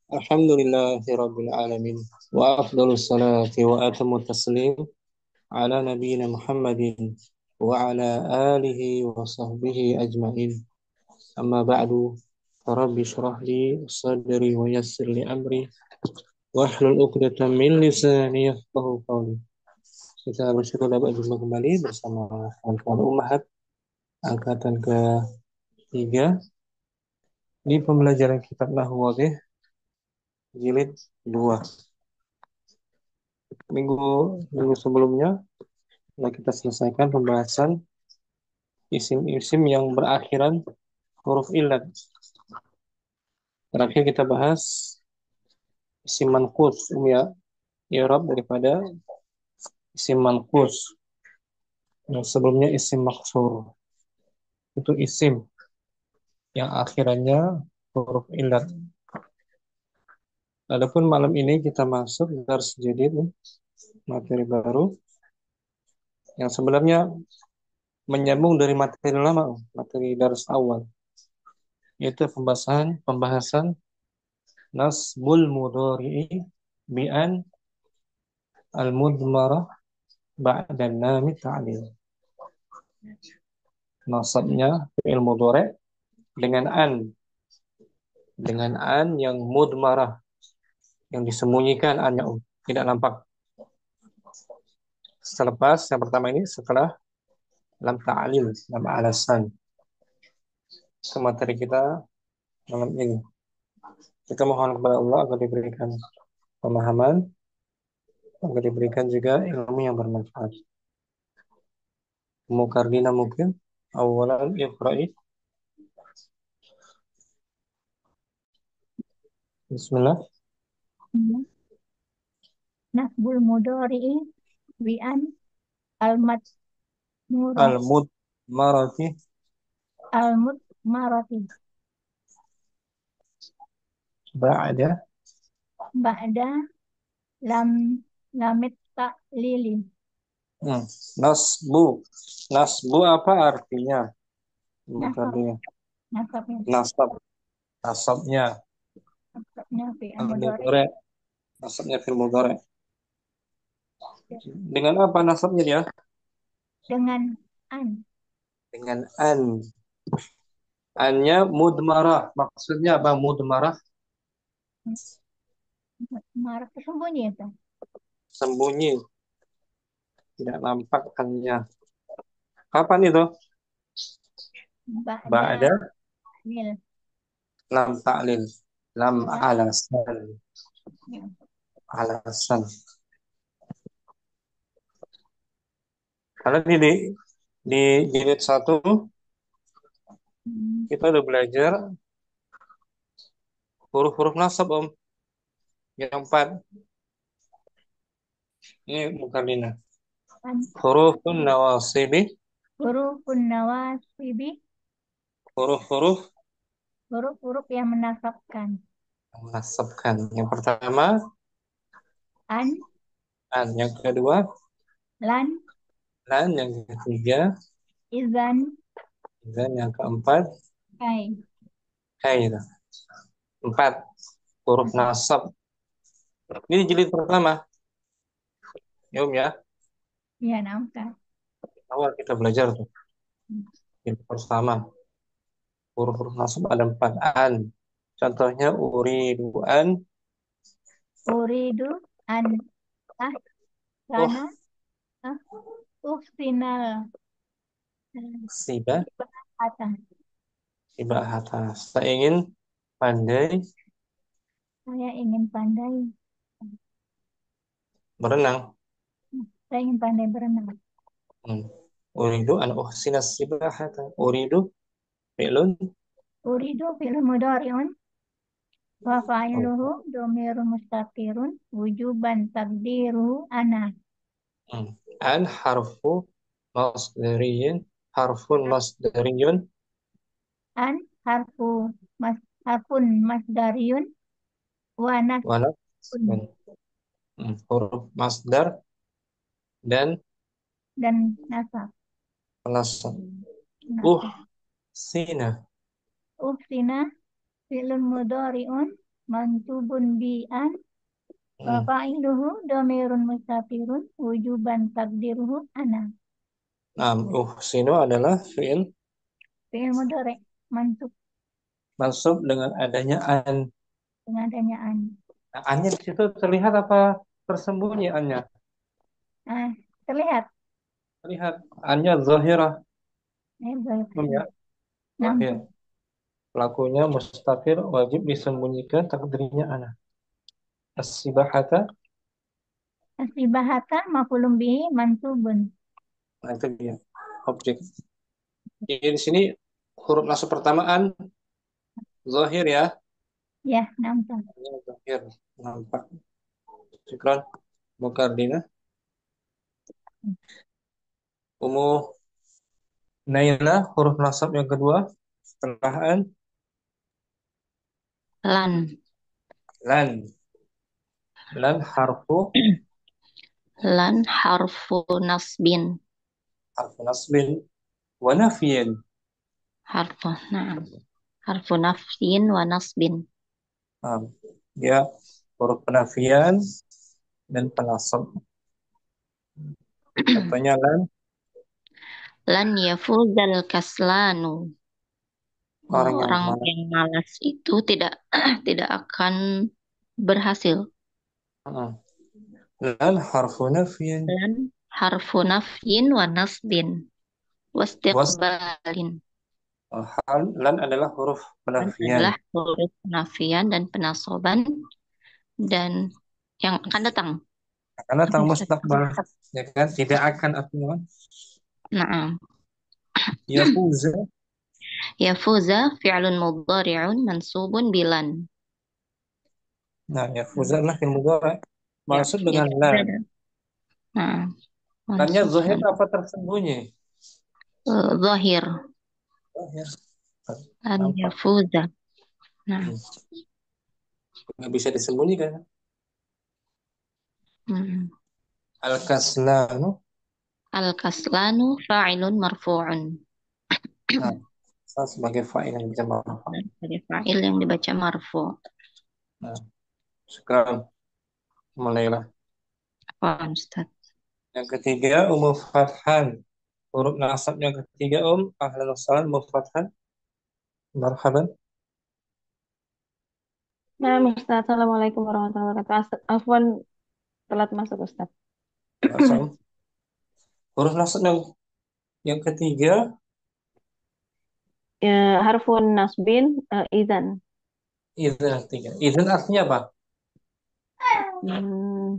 Alhamdulillahirabbil alamin wa afdhalus salati wa atamut taslim ala nabiyyina Muhammadin wa ala alihi wa sahbihi ajmain. Amma ba'du. Rabbi shrah li sadri wa yassir li amri wahlul 'uqdatam min lisani yafqahu qawli. Kita bersyukur dapat berjumpa kembali bersama kawan-kawan Ummahat angkatan ke-3 di pembelajaran kitab Nahwu Wadih jilid 2. Minggu minggu sebelumnya telah kita selesaikan pembahasan isim-isim yang berakhiran huruf illat. Terakhir kita bahas isim manqus, ya, i'rab daripada isim manqus. Yang sebelumnya isim maksur. Itu isim yang akhirannya huruf illat. Adapun malam ini kita masuk dars jadid, materi baru yang sebenarnya menyambung dari materi lama, materi dars awal, yaitu pembahasan nasbul mudhari'i bi'an al-mudmarah ba'da nami ta'lil. Nasabnya fi'il mudhari' dengan an yang mudmarah, yang disembunyikan annya, tidak nampak. Selepas yang pertama ini, setelah lam ta'lil, lam alasan. Itu materi kita malam ini. Kita mohon kepada Allah agar diberikan pemahaman, agar diberikan juga ilmu yang bermanfaat. Mukardina mungkin awalan iqra'i. Bismillah. Nasbul mudhari'i bi'an al-madmurah Al-mudmarati al-mudmarati ba'da ba'da lam lamit ta'lili. hmm. Nasbu. Nasbu apa artinya? Nasab Mukardina. nasabnya Nasab. Nasabnya nasabnya fi'il mudhari al-mudhari'. Nasabnya fil mudhari'. Dengan apa nasabnya dia? dengan an. Dengan an. Annya mudmarah. Maksudnya apa mudmarah? Marah tersembunyi itu. Sembunyi. Tidak nampak annya. Kapan itu? Ba'da Ba'da nil. lam ta'lil. Lam Ya, alasan. ya. Alasan. Karena di jilid 1 Hmm, kita udah belajar huruf-huruf nasab, Om. Yang 4. Ini Mukardina. kan Hurufun nawasibi. hurufun nawasibi, Huruf-huruf huruf-huruf yang menasabkan. yang menasabkan. Yang pertama, An, an. Yang kedua, lan, lan. Yang ketiga, izan, dan yang keempat, kai. hai. 4 huruf nasab. Ini jilid pertama, ya Om ya. Ya, nampak. Awal kita belajar tuh. Jilid pertama, huruf-huruf nasab ada 4. An. Contohnya uridu an Uridu an ah uh kana ah uhsinal siba atas. siba atas. Saya ingin pandai Saya ingin pandai. berenang. Saya ingin pandai berenang. Hmm. Uridu an uhsina sibahata. Uridu fi'lun. Uridu fil mudhari'un wa fa'iluhu dhamirun mustatirun wujuban taqdiruhu ana. Hmm. An harfu masdariyin. Harfun masdariyun. An harfun masdariyun wa Walau nasbun huruf masdar dan dan nasab. penasab. Nasab. Sina. Uhsina fi'lun mudhari'un mansubun bi an wa Hmm. fa'iluhu dhamirun mustatirun wujuban takdiruhu ana. Nah, sino adalah fi'il Fi'il mudhari mansub mansub dengan adanya an. dengan adanya an. Nah, annya di situ terlihat apa tersembunyi annya? Ah, terlihat. Terlihat annya zahirah. Baik. Ya, Nam. zahir. Pelakunya mustafir wajib disembunyikan takdirnya ana. As-sibahata. Asibahatan maf'ulun bihi mansubun. Nah, itu dia objek. Jadi di sini huruf nasab pertamaan zahir ya. Ya, nampak. Annya zahir nampak. Syukran. Mukardina. Umu Naila huruf nasab yang kedua setelah an Lan. lan. Lan harfu Lan harfu nasbin. harfu nasbin wa nafyin. Na'am. Harfu nafyin wa nasbin. Nah, dia huruf penafian dan penasab. Contohnya lan Lan yafuzal kaslanu. orang yang Orang malas. yang malas itu tidak tidak akan berhasil. Heeh. Lan harfu nafyin Lan harfu nafyin wa nasbin. was Wastiqbalin. lan adalah huruf Lan penafian. adalah huruf penafian dan penasoban dan yang akan datang. Karena Apa tang ya, Ustaz? mustaqbal ya kan tidak akan artinya Naam. yafuza. Yafuza fi'lun mudhari'un mansubun bilan. Nah, yafuza adalah fi'il mudhari Ya, maksud dengan yafuza. lan. Nah, Lannya zahir mansubun. apa tersembunyi? Zahir. Zahir. An Nampak. yafuza. Nah, Hmm. Nggak bisa disembunyikan. hmm. Al-kaslanu. Al-kaslanu fa'ilun marfu'un. Nah, saya sebagai fa'il yang bisa marfa'. Sebagai fa'il yang dibaca marfu'. Nah, sekarang mulailah. Apa, Ustaz? Yang ketiga, fathan. Huruf nasab yang ketiga, ahlan wa sahlan, fathan. Marhaban. Nah, Ustaz, Assalamualaikum warahmatullahi wabarakatuh. Afwan, telat masuk, Ustaz. Nasab. Huruf nasab yang ketiga, Harfun nasbin, idzan. izin ketiga. Izin artinya apa? Hmm,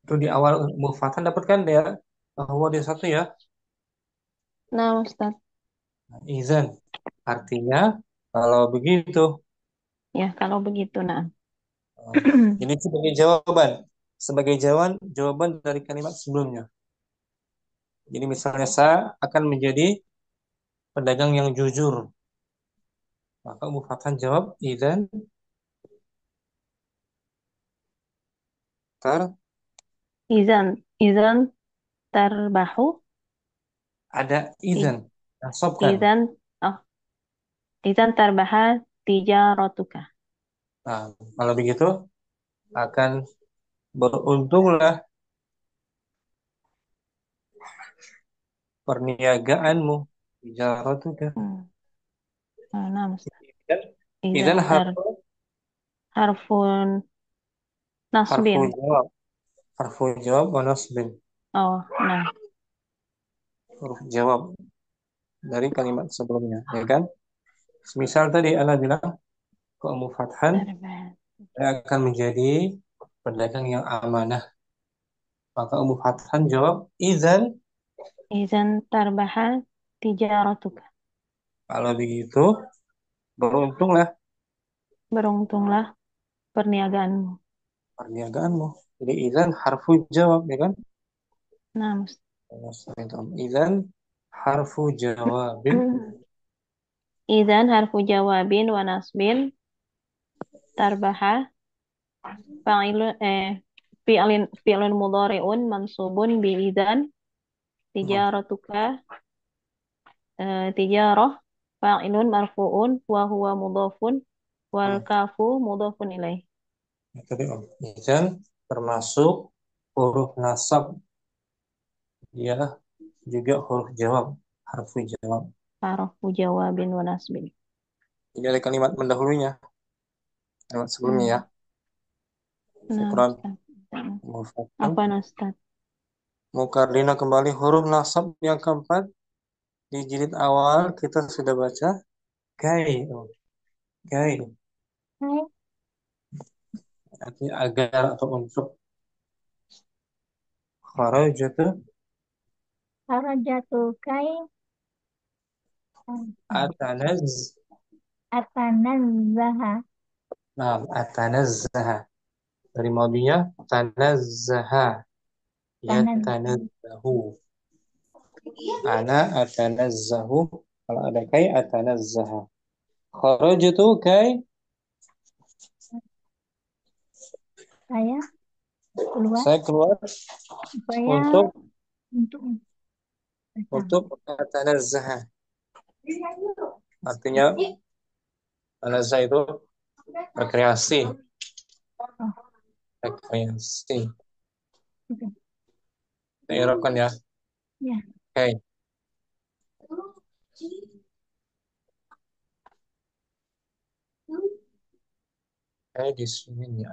Itu di awal fathan dapatkan dia bahwa dia satu ya. nah, Ustaz. Nah, izin artinya kalau begitu. Ya, kalau begitu, nah. Nah, ini sebagai jawaban. Sebagai jawaban dari kalimat sebelumnya. Jadi misalnya saya akan menjadi pedagang yang jujur. Maka Fathan jawab, idzan tar Idzan tarbahu, ada i- idzan. Nasabkan. idzan, oh, idzan tarbaha tijaratuka. Nah, kalau begitu akan beruntunglah perniagaanmu. Tijaratuka. Hmm, nah, Ustaz. Dan idzan Idzan harfun harfu nasbin. jawab. Harfu jawab wa nasbin. Oh, nah. Huruf jawab dari kalimat sebelumnya. Ya kan? Misal tadi Allah bilang, Fathan Tarbaha. saya akan menjadi pedagang yang amanah. Maka Fathan jawab, izan. Idzan tarbaha tijaratuka. Kalau begitu, beruntunglah Beruntunglah perniagaanmu. perniagaanmu. Jadi izan harfu jawab, ya kan? Nah, Izan harfu jawabin. Idzan harfu jawabin wa nasbin tarbaha fa'ilun fi'lun mudhari'un mansubun bi idzan tijaratuka tijarah fa'ilun marfu'un wa huwa mudhafun Wal Hmm. kafu mudhafun ilaih. Tadi Om. Izan termasuk huruf nasab. Dia juga huruf jawab. Harfu jawab. Harfu jawabin wa nasbin. Jadi ada kalimat mendahulunya. Kalimat sebelumnya ya. Nah, Syukran. Ustaz. Mufakan. Apa Ustaz? Mukardina kembali huruf nasab yang keempat. Di jilid awal kita sudah baca. Kai. Oh, kai. Kai, Artinya agar atau untuk. Kharajatu harajatu kai, atanaz. atanazzaha, Nah, atanazzaha. Dari madinya tanazzaha. tanazzaha. Yatanazzahu. Ana atanazzahu. Kalau ada kai atanazzaha. Kharajtu kai Saya keluar saya keluar supaya untuk untuk bersama. atanazzaha. Artinya tanazzaha itu rekreasi, Oh, rekreasi. sudah. Saya irapkan ya. Ya, Kai. Kai di sini ya.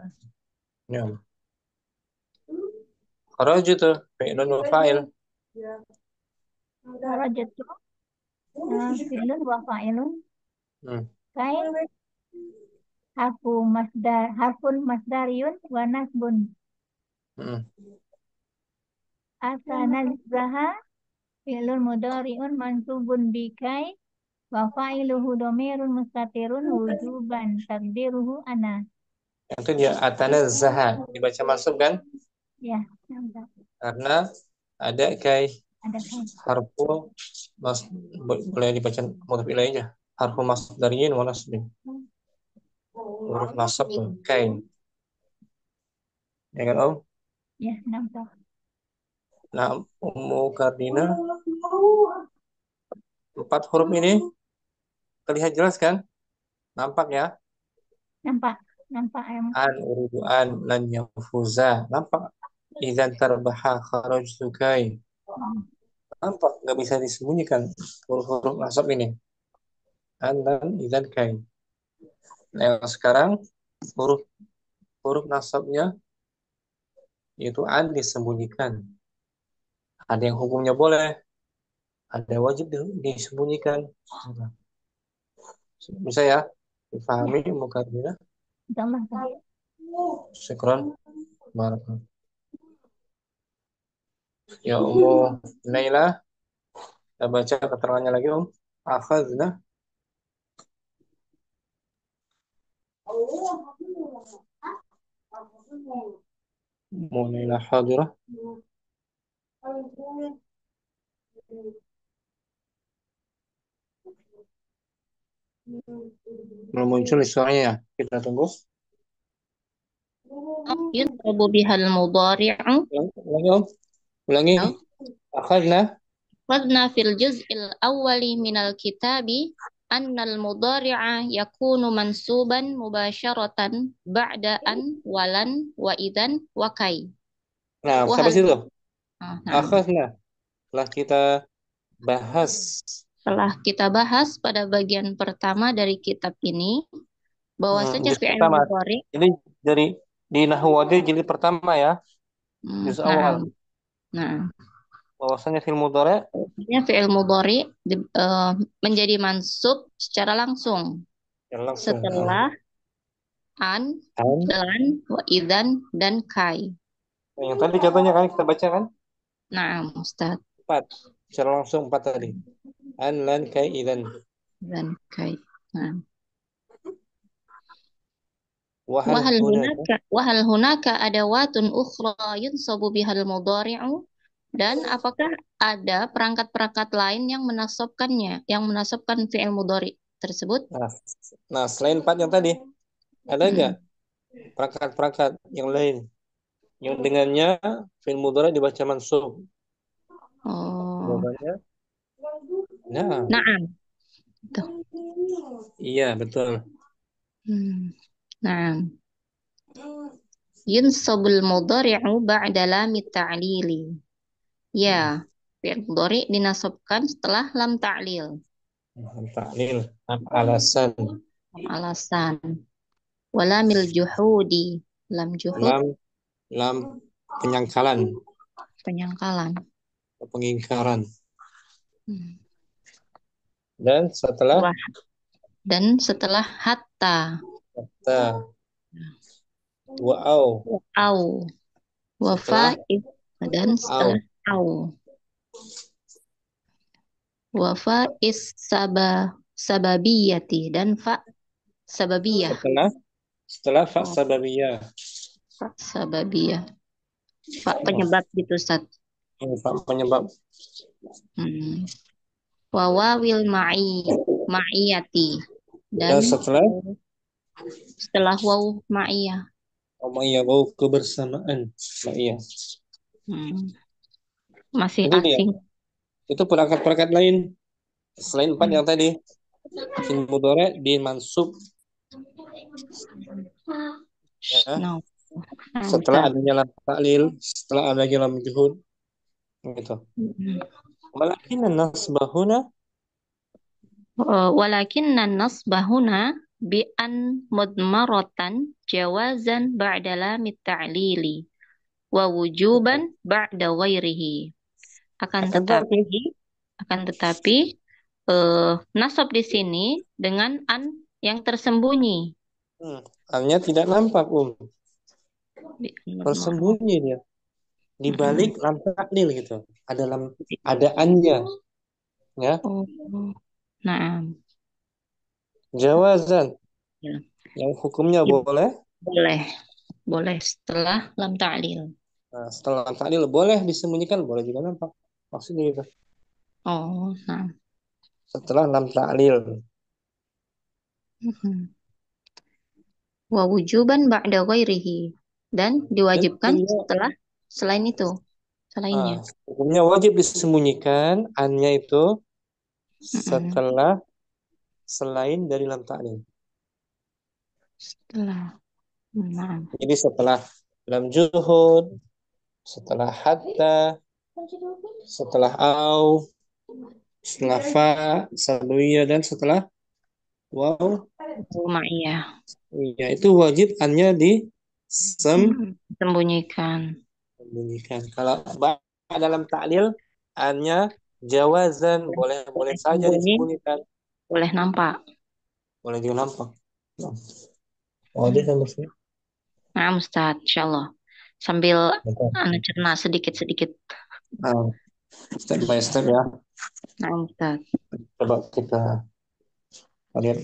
Ya. Kharajtu fi'lun wa fa'il. harajatu fi'lun wa fa'ilun. Hmm. Kai harfun masdariyun wa nasbun. Hmm. Atanazzaha fi'lun mudhari'un mansubun bi kai wa fa'iluhu dhamirun mustatirun wujuban takdiruhu ana. Itu dia atanazzaha dibaca masuk kan? Ya, nampak. Karena ada kai Ada kai. harfu mas boleh dibaca mudhaf ilaihnya. Harfu masdariyin wa nasbin. Huruf nasab tuh kai. Ya kan Om? Ya, nampak. Nah, Ummu Kardina 4 huruf ini terlihat jelas kan? Nampak ya? Nampak. Nampak yang An uridu an lan yafuza. Nampak? Idzan tarbaha kharajtu kai. Nampak? Nggak bisa disembunyikan huruf-huruf nasab ini. An dan idzan kai. Nah, yang sekarang huruf huruf nasabnya itu an disembunyikan. Ada yang hukumnya boleh, ada yang wajib disembunyikan. Bisa ya ya, dipahami mukadimah. insyaallah Kak. Syukran. Barakallahu. Ya Ummu Naila, kita baca keterangannya lagi Om. Akhadna. Ummu Naila hadirah. Belum muncul suaranya ya. Kita tunggu. Yunsabu bihal mudhari'u. Ulangi Om. Ulangi. Akhadna. Akhadna fil juz'il awwali minal kitabi annal mudhari'a yakunu mansuban mubasharatan ba'da an walan wa idan wa kai. Nah, Wa sampai hal situ. nah, Akhadna. Setelah kita bahas. setelah kita bahas pada bagian pertama dari kitab ini bahwasanya Juz fi'il pertama. mudhari Jadi dari di Nahwu Wadih jilid pertama ya. Juz awal. nah Bahwasanya fil mudhari bahwasanya fi'il mudhari menjadi mansub secara langsung yang langsung. setelah an, lan, wa idan dan kai. Yang tadi contohnya kan kita baca kan? Nah, Ustaz. 4. Secara langsung 4 tadi. An, lan, kai, idan. Dan kai. Nah. Wahal hunaka adawatun ukhra yunsabu bihal mudhari'u, dan apakah ada perangkat-perangkat lain yang menasabkan fi'il mudhari tersebut? Nah, selain 4 yang tadi, ada nggak perangkat-perangkat yang lain yang dengannya fi'il mudhari dibaca mansub? Jawabannya, nah. Na'am. Iya, betul. Nah, yunsabul mudhari'u ba'da lam ta'lili. Ya, fi'il mudhari dinasabkan setelah lam ta'lil. Taklil, alasan, Alasan. Walamil juhudi. Lam juhud, lam, lam penyangkalan, penyangkalan. pengingkaran. Hmm. Dan setelah Dan setelah hatta. kata wa'au, Au. setelah Wafa dan setelah au. Wafa sababiyati dan fa sababiyah. setelah fa sababiyah, Fa sababiyah. Fa penyebab gitu, Ustaz. fa penyebab. Wawawil ma'iyati dan Dan setelah waw ma'iyah. Mau kebersamaan, iya. Masih Itu dia. asing. Itu perangkat-perangkat lain selain 4 yang tadi. Fi'il mudhari dimansub ya, No. setelah adanya lam ta'lil, setelah adanya lam juhud gitu. Walakin nasbahuna Walakin nasbahuna bi an mudmaratan jawazan ba'da lamit ta'lili wa wujuban ba'da ghairihi. Akan tetapi nasab di sini dengan an yang tersembunyi. Annya tidak nampak, tersembunyi dia di balik lam ta'lil gitu. Ada annya ya. Nah, jawazan ya. Yang hukumnya boleh setelah lam ta'lil. Nah, setelah lam ta'lil boleh disembunyikan, boleh juga nampak, maksudnya gitu. Nah. Setelah lam ta'lil. Wa wujuban ba'da ghairihi dan diwajibkan setelah selain itu, selainnya. Hukumnya wajib disembunyikan annya itu setelah selain dari lam ta'lil. Jadi setelah lam juhud, setelah hatta, setelah au, setelah fa sabawiyah, dan setelah waw ma'iyah. Iya, itu wajib annya disembunyikan. Kalau dalam ta'lil annya jawazan, boleh saja disembunyikan. Boleh nampak. Boleh juga nampak. Dia sama sih. Nah, Ustaz, insyaallah. Sambil cerna sedikit-sedikit. Step by step ya. Nah, Ustaz. Coba kita lihat,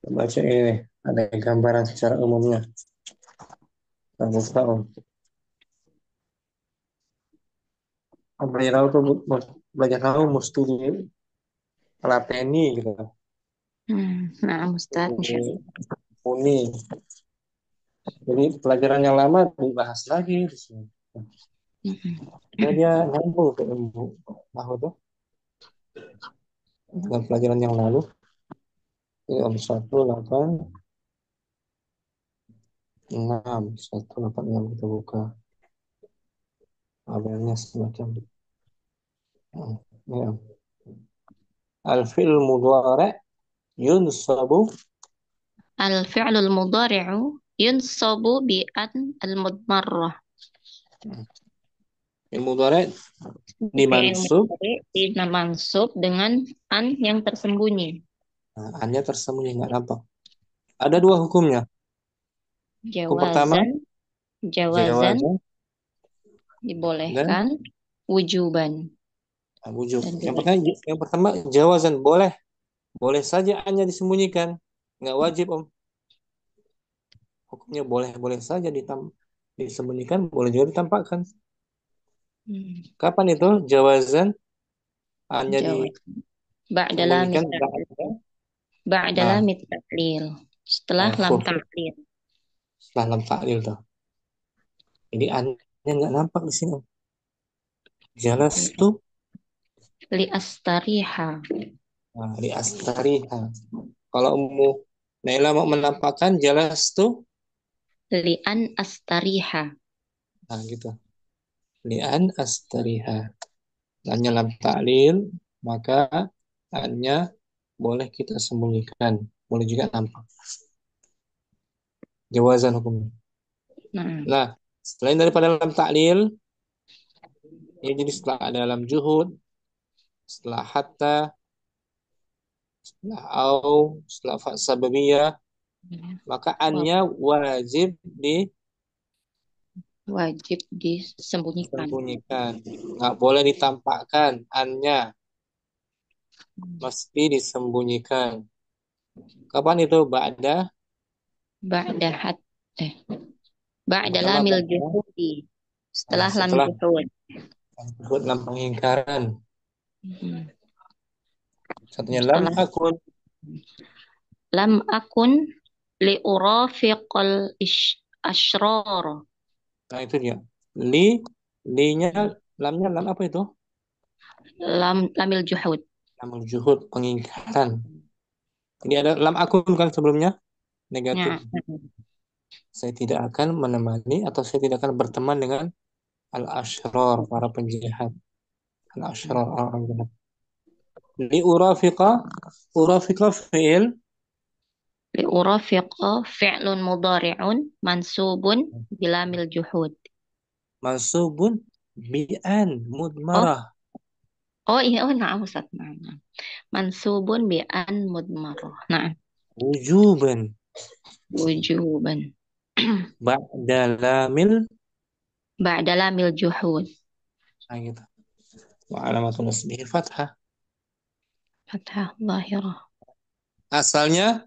baca ini, ada gambaran secara umumnya. Kita buka, belajar tahu mesti telateni gitu. Nah, Ustaz, Ini. Jadi pelajaran yang lama dibahas lagi di sini. Dia nyambung ke ilmu tahu tuh dengan pelajaran yang lalu. Ini 186 186 kita buka. Abelnya semacam ya. Al-fi'l mudhari' yunsabu al-fi'lul mudhari'u yunsabu bi an al-mudmarrah. Mudhari' dimansub dengan an yang tersembunyi. Annya tersembunyi, nggak nampak. Ada dua hukumnya. Hukum pertama, jawazan dibolehkan, wujuban. Wujub. Yang pertama jawazan, boleh saja annya disembunyikan, nggak wajib, Hukumnya boleh saja disembunyikan, boleh juga ditampakkan. Kapan itu jawazan? Annya disembunyikan ba'da lam ta'lil. Setelah lam ta'lil. Setelah lam ta'lil tuh. Jadi annya nggak nampak di sini. Jalas tuh li astariha. Li astariha. Kalau Naila mau menampakkan jelas tuh. Li'an astariha. Nah, gitu. Li'an astariha. Hanya lam ta'lil, maka hanya boleh kita sembunyikan. Boleh juga nampak. Jawazan hukumnya. Nah, Nah, selain daripada lam ta'lil, ya jadi setelah ada lam juhud, setelah hatta, setelah au, setelah fa sababiyah, maka annya wajib wajib disembunyikan. disembunyikan. Nggak boleh ditampakkan annya, mesti disembunyikan. Kapan itu? Ba'da hat eh ba'da Pertama lamil ba'da, juhudi. Setelah lam setelah juhud. disebut lam pengingkaran. Hmm. Satunya lam Setelah akun. lam akun li urafiqal ashrar. Nah itu dia. Li, linya, lamnya lam apa itu? Lamil juhud. Lamul juhud, pengingkaran. Ini ada lam akun kan sebelumnya? Negatif. Ya. Saya tidak akan menemani atau saya tidak akan berteman dengan al-ashror, para penjahat. Al-ashror, orang jahat. Li urafiqa, urafiqa fi'il, Li urafiqa fi'lun mudari'un mansubun bilamil juhud. mansubun bi'an, Oh, mudmarah, oh iya, oh na'am Ustaz. Na'am. Mansubun bi'an mudmarah. Nah, wujuban, wujuban. ba'da lamil, Ba'da lamil juhud. nah gitu. Wa alamatun nasbihi fathah. Fathah zahirah. Asalnya,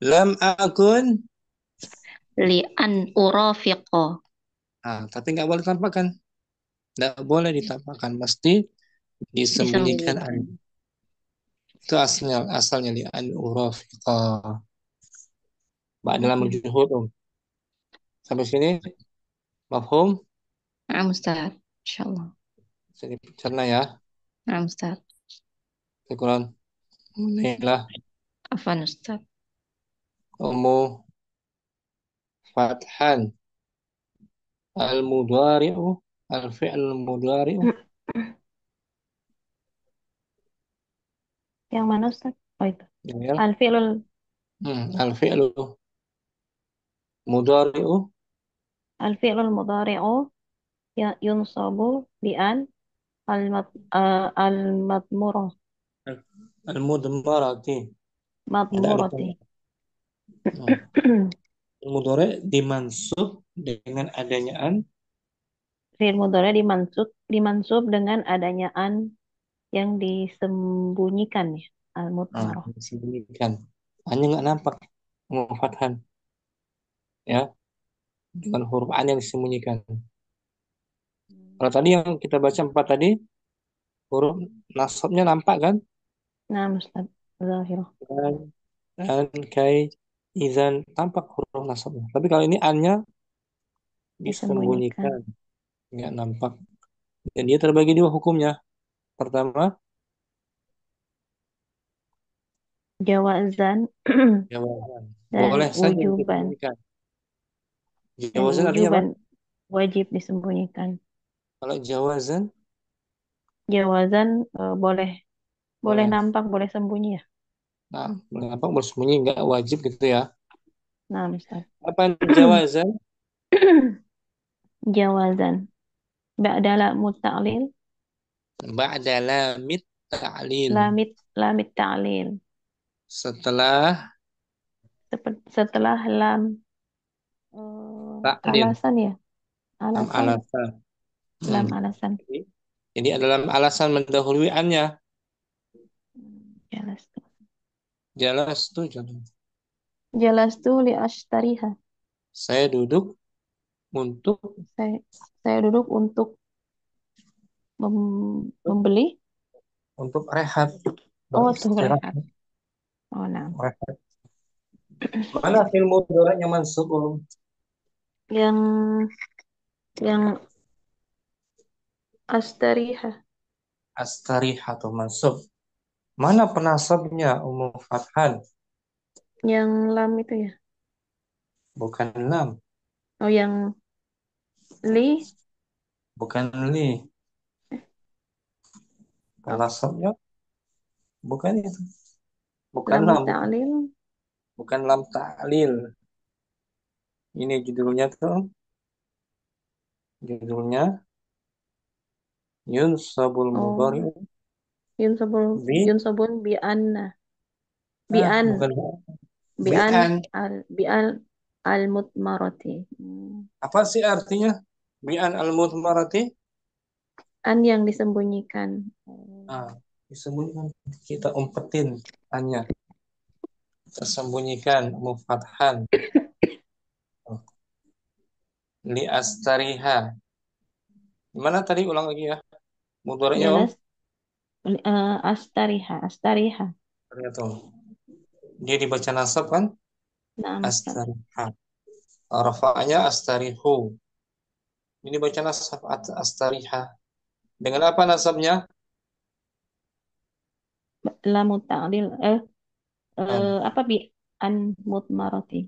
lam akun, Li'an urafiqa. tapi nggak boleh tampakkan. Nggak boleh ditampakkan, mesti disembunyikan. Disembunyikan. Itu asalnya li an urafiqa. Ba'da lamil juhud. Sampai sini, mafhum? Na'am Ustaz. Insyaallah. Jadi cerna ya. Na'am Ustaz. Syukuran. Inilah Afan Ustaz. umu fathan al-mudhari'u al-fi'l al-mudhari'u. Yang mana Ustaz? Oh itu. Ya, Al-fi'lul al-fi'lu mudhari'u al-fi'lul mudhari'u yunsabu bi an al-madmurah al-mudmarati. Ada alif lam. madmurati. Hmm. Mudhari' dimansub dengan adanya an. Fi'il mudhari dimansub dengan adanya an yang disembunyikan ya. Al-mudmarah. Disembunyikan. Hanya nggak nampak umu fathan ya, dengan huruf an yang disembunyikan. Kalau tadi yang kita baca empat tadi, huruf nasabnya nampak kan? Nah, Ustaz. Zahirah. Dan, kai, izan, tampak huruf nasabnya. Tapi kalau ini an-nya Disembunyikan. disembunyikan, nggak nampak. Dan dia terbagi dua hukumnya. Pertama, Jawazan jawaban. dan Boleh saja wujuban. disembunyikan. Dan Jawazan artinya apa? wujuban wajib disembunyikan. Kalau jawazan, Jawazan boleh boleh boleh. nampak, boleh sembunyi ya. Nah, boleh nampak, boleh sembunyi, nggak wajib gitu ya. Nah, Ustaz. Apa jawazan? Jawazan. Ba'dala muta'lil. Ba'da lamit ta'lil. Lamit ta'lil. Setelah Setelah lam ta'lil. alasan ya. Lam Alasan. alasan. Lam Hmm. alasan. Jadi adalah alasan mendahului an-nya. Jelas tuh. Jelas tuh, jelas. Jelas tuh li ashtariha. Saya duduk untuk Saya, saya duduk untuk membeli. rehat, Oh, tuh beristirahat. rehat. Oh, nah. Rehat. Mana film mudhari yang mansub? Yang yang astariha. Astarih atau mansub. Mana penasabnya umum fathan? Yang lam itu ya. Bukan lam, Oh, yang li, bukan li. Nasabnya bukan itu. Bukan lamu lam, bukan. ta'lil. Bukan lam ta'lil. Ini judulnya tuh, judulnya Yunsabul Oh, Mudhari'u bi, yunsabun bi anna. Bi an, bukan bi bi an, an. bi al, al mutmarati. Apa sih artinya? Bi an al-mudmarati? An yang disembunyikan. Oh, Ah, disembunyikan. Kita umpetin annya. Tersembunyikan, mufathan. Li astariha. Gimana tadi? Ulang lagi ya. Mudhari'nya Om. jelas. Astariha, astariha. Ternyata dia dibaca nasab kan? Naam, Ustaz. Astariha. Rafa'nya astarihu. Ini baca nasab astariha. Dengan apa nasabnya? Lamu ta'lil. An. Apa bi an mutmarati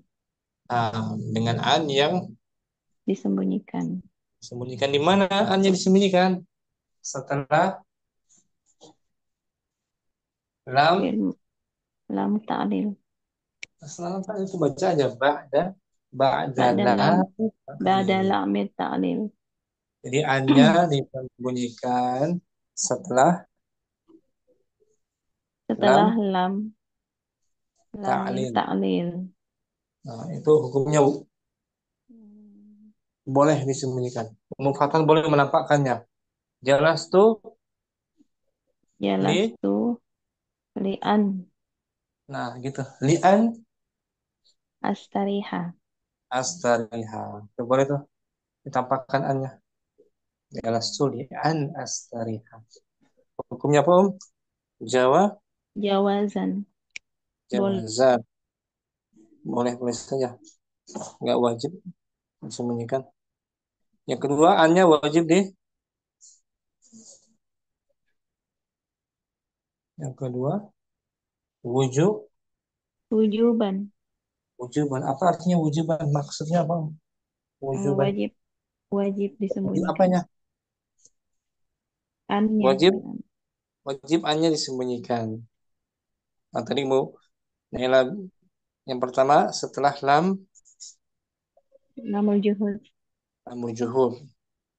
Dengan an yang disembunyikan. disembunyikan. Di mana annya disembunyikan? Setelah lam. Bil lamu ta'lil. Setelah lam itu baca aja. Ba'da Ba'da lam, lam. ba'da lamil ta'lil. Jadi annya disembunyikan setelah Setelah lam lamil ta'lil. ta'lil. Nah, itu hukumnya Hmm. boleh disembunyikan. Mufatan boleh menampakkannya. Jelas tuh Jelas li. tuh li'an Nah, gitu. Li'an astariha. astariha. Itu boleh tuh ditampakkan annya. Jelas tuh li'an astariha. Hukumnya apa, Om? Jawa, Jawazan. Boleh. jawazan. Boleh, boleh saja. Nggak wajib disembunyikan. Yang kedua, annya wajib di. Yang kedua, wujud. Wujuban. Wujuban. Apa artinya wujuban? Maksudnya apa? Wujuban. Wajib. Wajib Wajib disembunyikan. apanya? Annya. Wajib, wajib annya disembunyikan. Nah, tadi mau Naila, yang pertama setelah Lamul juhud. lamul juhud.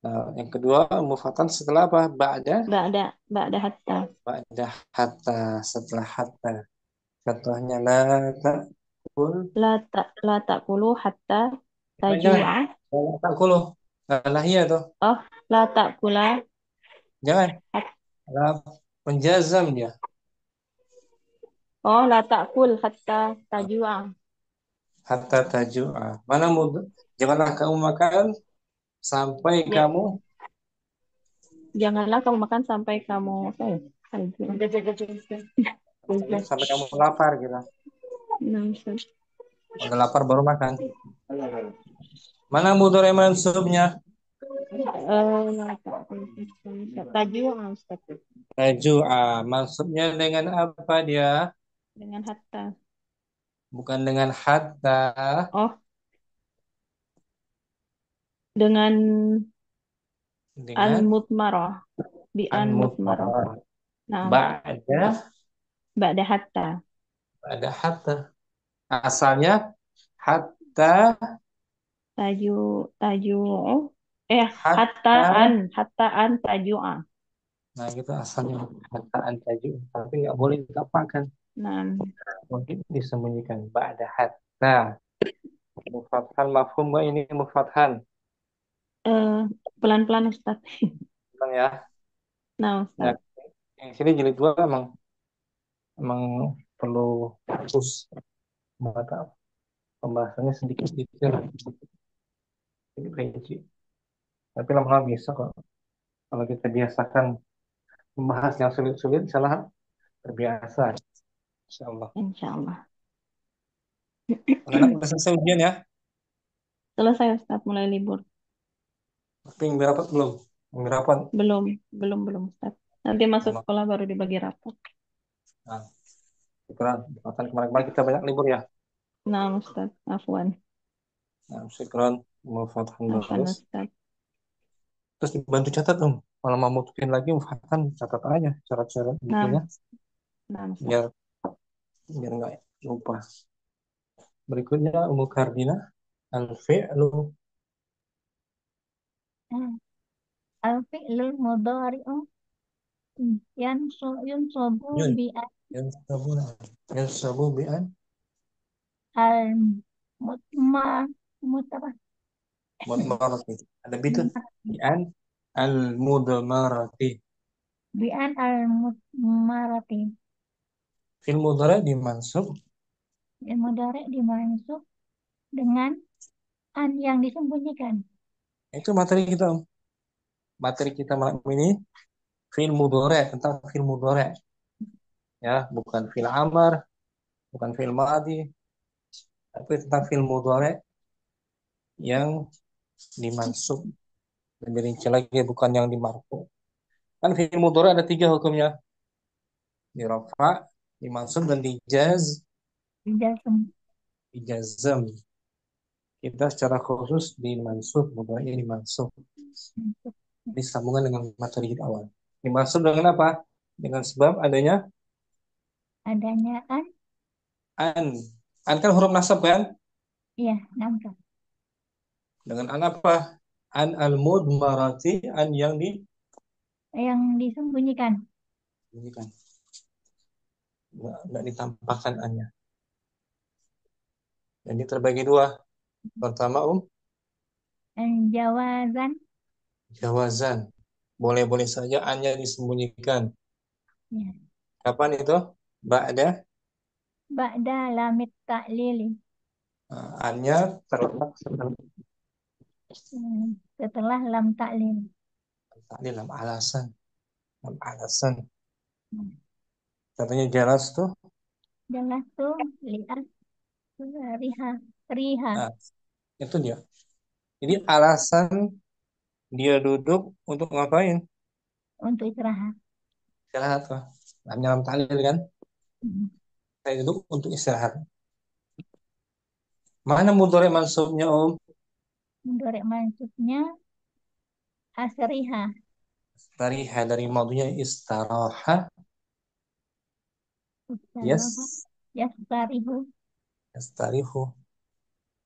Nah, yang kedua mufatan setelah apa? Ba'da hatta. Ba'da hatta, setelah hatta. Contohnya la ta'kul. La ta'kulu hatta Jangan. taju'a. La ta'kulu. Lah iya tuh. Oh, la ta'kula. Jangan. La penjazam dia. Oh, la ta'kul hatta taju'a. Hatta taju'a. Mana mud? Janganlah kamu makan sampai Ya, kamu janganlah kamu makan sampai kamu apa ya? sampai kamu lapar gitu. Nah, Ustaz. Udah lapar baru makan. Mana mudhari mansubnya? La ta'kul taju'a, Ustaz. Taju'a. Maksudnya dengan apa dia? Dengan hatta. Bukan dengan hatta. Oh, dengan Dengan al-mutmarah. Bi al-mutmarah. an-mudhari. Nah, Ba'da. ba'da hatta. Ba'da hatta. Asalnya hatta. Taju, taju, Hatta. hatta an taju'a. Nah gitu asalnya hatta an taju'a. Tapi nggak boleh ditampakkan. Nah, Mungkin disembunyikan. Ba'da hatta. Mufathan mafhum nggak ini mufathan? eh, pelan-pelan Ustaz. Bang ya. Nah, Nah, Ustaz. yang sini jilid 2 emang perlu fokus mata pembahasannya sedikit detail, sedikit rinci. Tapi lama-lama bisa kok. Kalau kita biasakan membahas yang sulit-sulit, salah terbiasa. Insya Allah. Insya Allah. Anak-anak udah selesai ujian ya? Selesai Ustaz, mulai libur. Tapi yang berapat belum? Yang berapat? Belum, belum Ustaz. Nanti masuk Belum. sekolah baru dibagi rapat. Nah, kebetulan kemarin-kemarin kita banyak libur ya. Nah, Ustaz. Afwan. Nah, syukron. Mau Fathan Afwan, bagus. Ustaz. Terus dibantu catat Om. Kalau mau masukin lagi Fathan catat aja cara-cara Nah, itunya nah, Ustaz. biar biar nggak lupa. Berikutnya Ummu Kardina al-fi'lu Ah, Al-fi'lul mudhari'u yunsabu yun bi yansabu bi'an al-mutma mutaba mudmarati. Ada itu bi'an al-mudmarati. bi'an al-mutmarati. Fil mudhari dimansub Yang mudhari' dimansub dengan an yang disembunyikan. itu materi kita Om. Materi kita malam ini fil mudhari tentang fil mudhari ya, bukan fil amar, bukan fil madi, tapi tentang fil mudhari yang dimansub dan dirinci lagi bukan yang dimarfu. Kan fi'il mudhari ada tiga hukumnya. Di rafa, dimansub dan Dijazm. dijazam. Kita secara khusus dimansub, mudhari dimansub. Ini sambungan dengan materi kita awal. Dimansub dengan apa? Dengan sebab adanya Adanya an, an. An kan huruf nasab kan? iya, nampak. Dengan an apa? An al-mudmarati, an yang Yang disembunyikan. dibunyikan. Nggak ditampakkan annya. Jadi terbagi dua. Pertama Jawazan, jawazan. Boleh-boleh saja annya disembunyikan. ya. Kapan itu? Ba'da Ba'da lamit ta'lili. annya terletak setelah Setelah lam ta'lil. dalam alasan. Dalam alasan. Hmm. Katanya jelas tuh. Jelas tuh lihat riha, riha Nah, itu dia. Jadi alasan dia duduk untuk ngapain? untuk istirahat. Istirahat lah. Namanya dalam tahlil kan? Hmm. Saya duduk untuk istirahat. Mana mudhari mansubnya Om? Mudhari' mansubnya asriha. Dari madunya istaraha. Yes. Istirahat. Yastarihu. Yastarihu.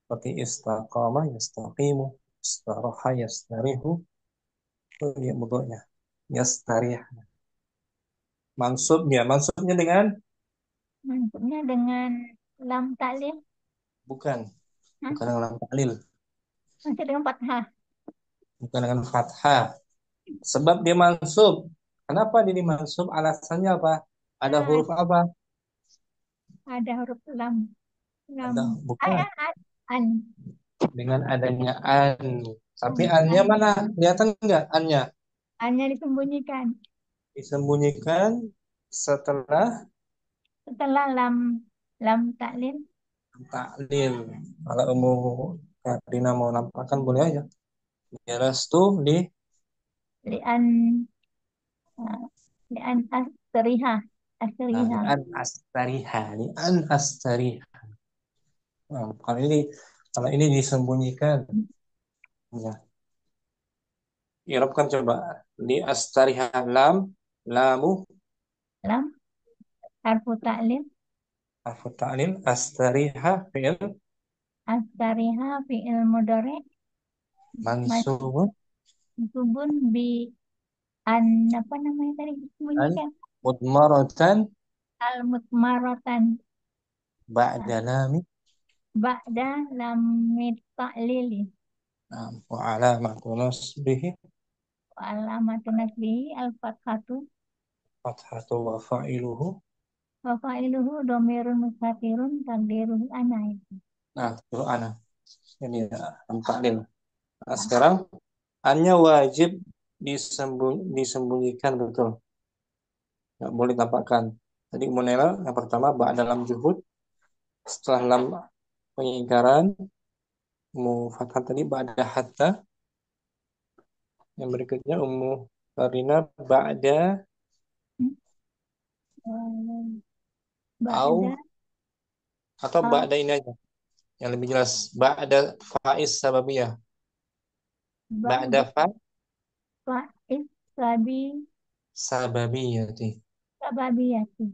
Seperti istaqama, yastaqimu. Istaraha, yastarihu. Itu dia mudhari'nya. Yastarih. Mansubnya dengan Mansubnya dengan lam ta'lil. bukan, Hah? bukan dengan taklil, Mansub dengan fathah. bukan dengan fathah. Sebab dia mansub. Kenapa dia dimansub? Alasannya apa? Ada Ah, huruf apa? ada huruf lam. Lam. Ada bukan An. dengan adanya an. Tapi An. annya mana? Kelihatan nggak annya? Annya disembunyikan. Disembunyikan setelah Setelah lam ta'lil. taklil. Kalau mau Karina mau nampakkan boleh aja. Jelas tuh di Li'an ah, li'an asriha. Asriha. an astariha, di an astariha. Nah, kalau ini disembunyikan, ya. Irobkan coba di astariha lam, lamu, Lam harfu ta'lil. harfu ta'lil, astariha fi'il Asriha fi'il mudhari' mansubun mansubun bi an apa namanya tadi an disembunyikan. mudmaratan Al mutmaratan ba'da lami ba'da lam ta'lili. wa alamatu nasbihi Wa alamatun nasbihi al fathatu fathatu wa fa'iluhu. wa fa'iluhu dhamirun mustatirun taqdiruhu ana. Nah, itu ana. Ini ya, ta'lil. Nah, sekarang annya wajib disembunyikan betul. Nggak boleh tampakkan. Tadi Munela yang pertama dalam juhud, setelah lam pengingkaran, mufathah tadi ba'da hatta, yang berikutnya Ummu Karina ba'da Hmm. au Ba'da atau au ba'da ini aja. Yang lebih jelas. Ba'da faiz sababiyah. Ba'da Ba'da fa faiz sabi sababiyati. sababiyati.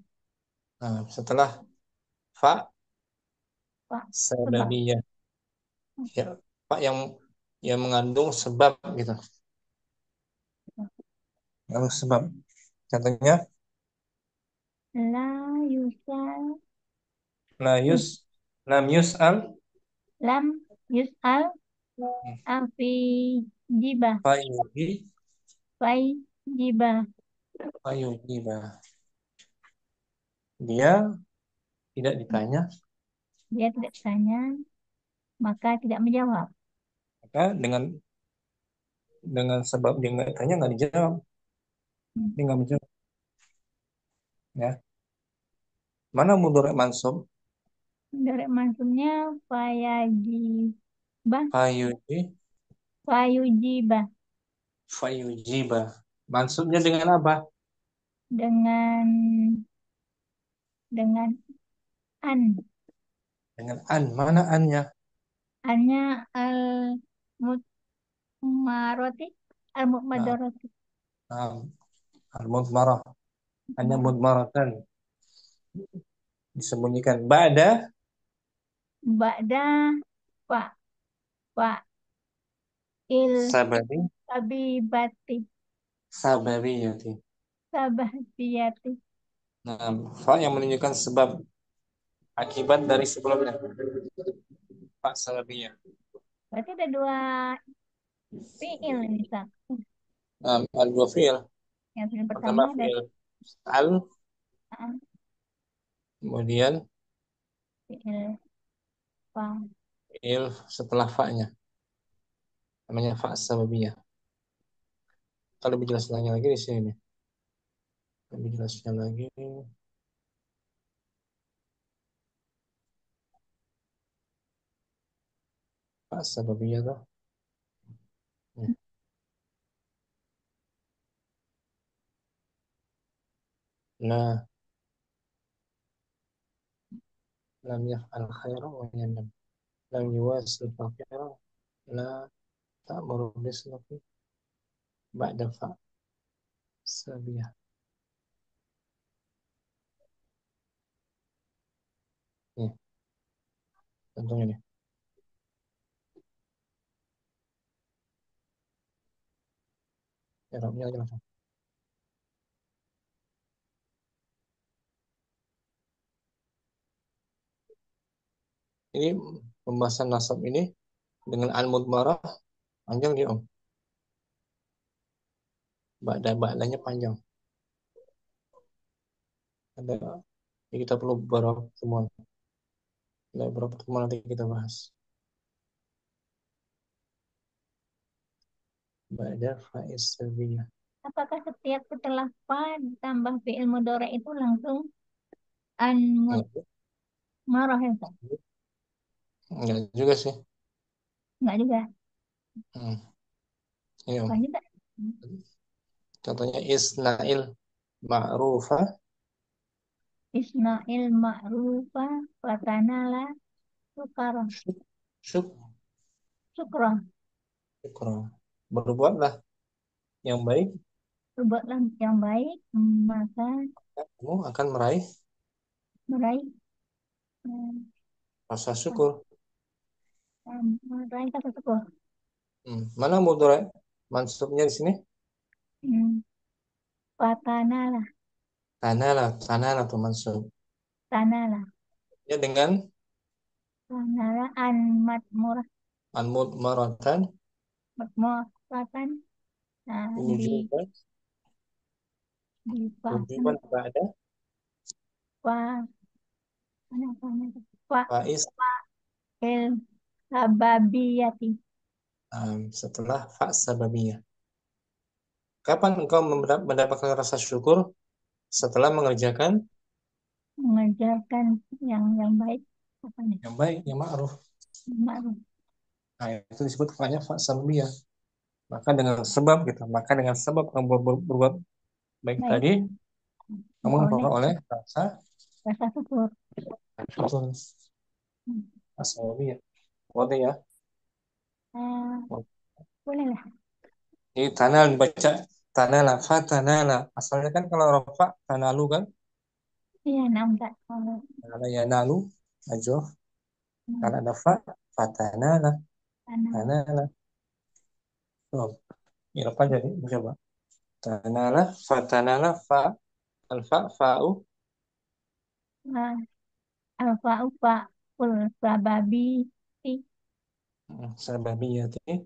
Nah, setelah fa Fa sebab. sababiyah. Ya, fa yang mengandung sebab gitu. Mengandung sebab. Contohnya La yusal la yus lam yus'al lam yus'al afi jibah fayuji fai jibah. fayujiba. Dia tidak ditanya, Dia tidak tanya, maka tidak menjawab. maka dengan sebab dia nggak tanya nggak dijawab, Hmm. dia nggak menjawab. Ya, mana mudhari mansub? Dari maksudnya fayajibah Fayuji fayujibah fayujiba. Mansubnya dengan apa? dengan an. Dengan an. Mana annya? Annya al mutmaroti al Nah, mutmadaroti. nah, al-mudmarah. Hanya mudmaratan disembunyikan. Ba'da Ba'da fa fa il sababi tabibati sababiyati. sabahbiyati. Nah, fa yang menunjukkan sebab akibat dari sebelumnya. Fa sababiyah. Berarti ada dua fiil ini, Sak. Nah, al-dua fi'il. Yang fiil Pertama pertama ada fi'il al, ah, kemudian fiil fa. fi'il setelah fa-nya. Namanya fa sababiyah. Kalau lebih jelasnya lagi di sini. Lebih jelasnya lagi. Fa sababiyah tuh. Ya. Nah, lam yaf'al khairan wa yandam. Lam yuwasil faqiran. La ta'muru bislati ba'da fa sabiyah. Nih, contohnya nih. Arabnya aja langsung. Ini pembahasan nasab ini dengan al-mudmarah panjang dia, Om. Ba'danya panjang. Ada, ya kita perlu beberapa pertemuan. Ada beberapa pertemuan nanti kita bahas. Ba'da faiz sabiyah. Apakah setiap setelah fa ditambah fiil mudhari itu langsung an Enggak, mutmarah ya, Sak? enggak juga sih. Enggak juga. Hmm. Ini, Om. Enggak juga. Contohnya isna'il ma'rufa Ismail ma'rufa watanala sukara syuk syuk sukra. syukra. Berbuatlah yang baik, Berbuatlah yang baik, maka kamu akan meraih meraih eh, rasa syukur. meraih kata syukur. Mana mudhari mansubnya di sini? Hmm. Watanala Tanala tuh mansub. tanala Ya dengan tanala an matmurah al-mudmaratan matmuratan. Nah, wujuban di fa wujuban ba'da fa mana fa fa faiz il sababiyati. setelah fa sababiyah. Kapan engkau mendapatkan rasa syukur? Setelah mengerjakan Mengajarkan yang baik apa nih? yang baik, yang ma'ruf. Ma'ruf. Nah, itu disebut makanya fa sababiyah. Maka dengan sebab kamu berbuat baik Baik, tadi, kamu memperoleh memperoleh rasa rasa syukur. syukur. Hmm. Asbabiyah. Wadah ya. Ah, boleh lah. Ini tanal baca tanala fatanala. Asalnya kan kalau rafa tanalu kan, Iya, nampak. Kalau tanala ya nalu ajo. hmm, Kalau ada fa fatanala tanah, tanala. Oh, ini apa jadi? Coba. Tanala fatanala fa alfa fa'u ah, alfa upa ul sababi ti sababiyati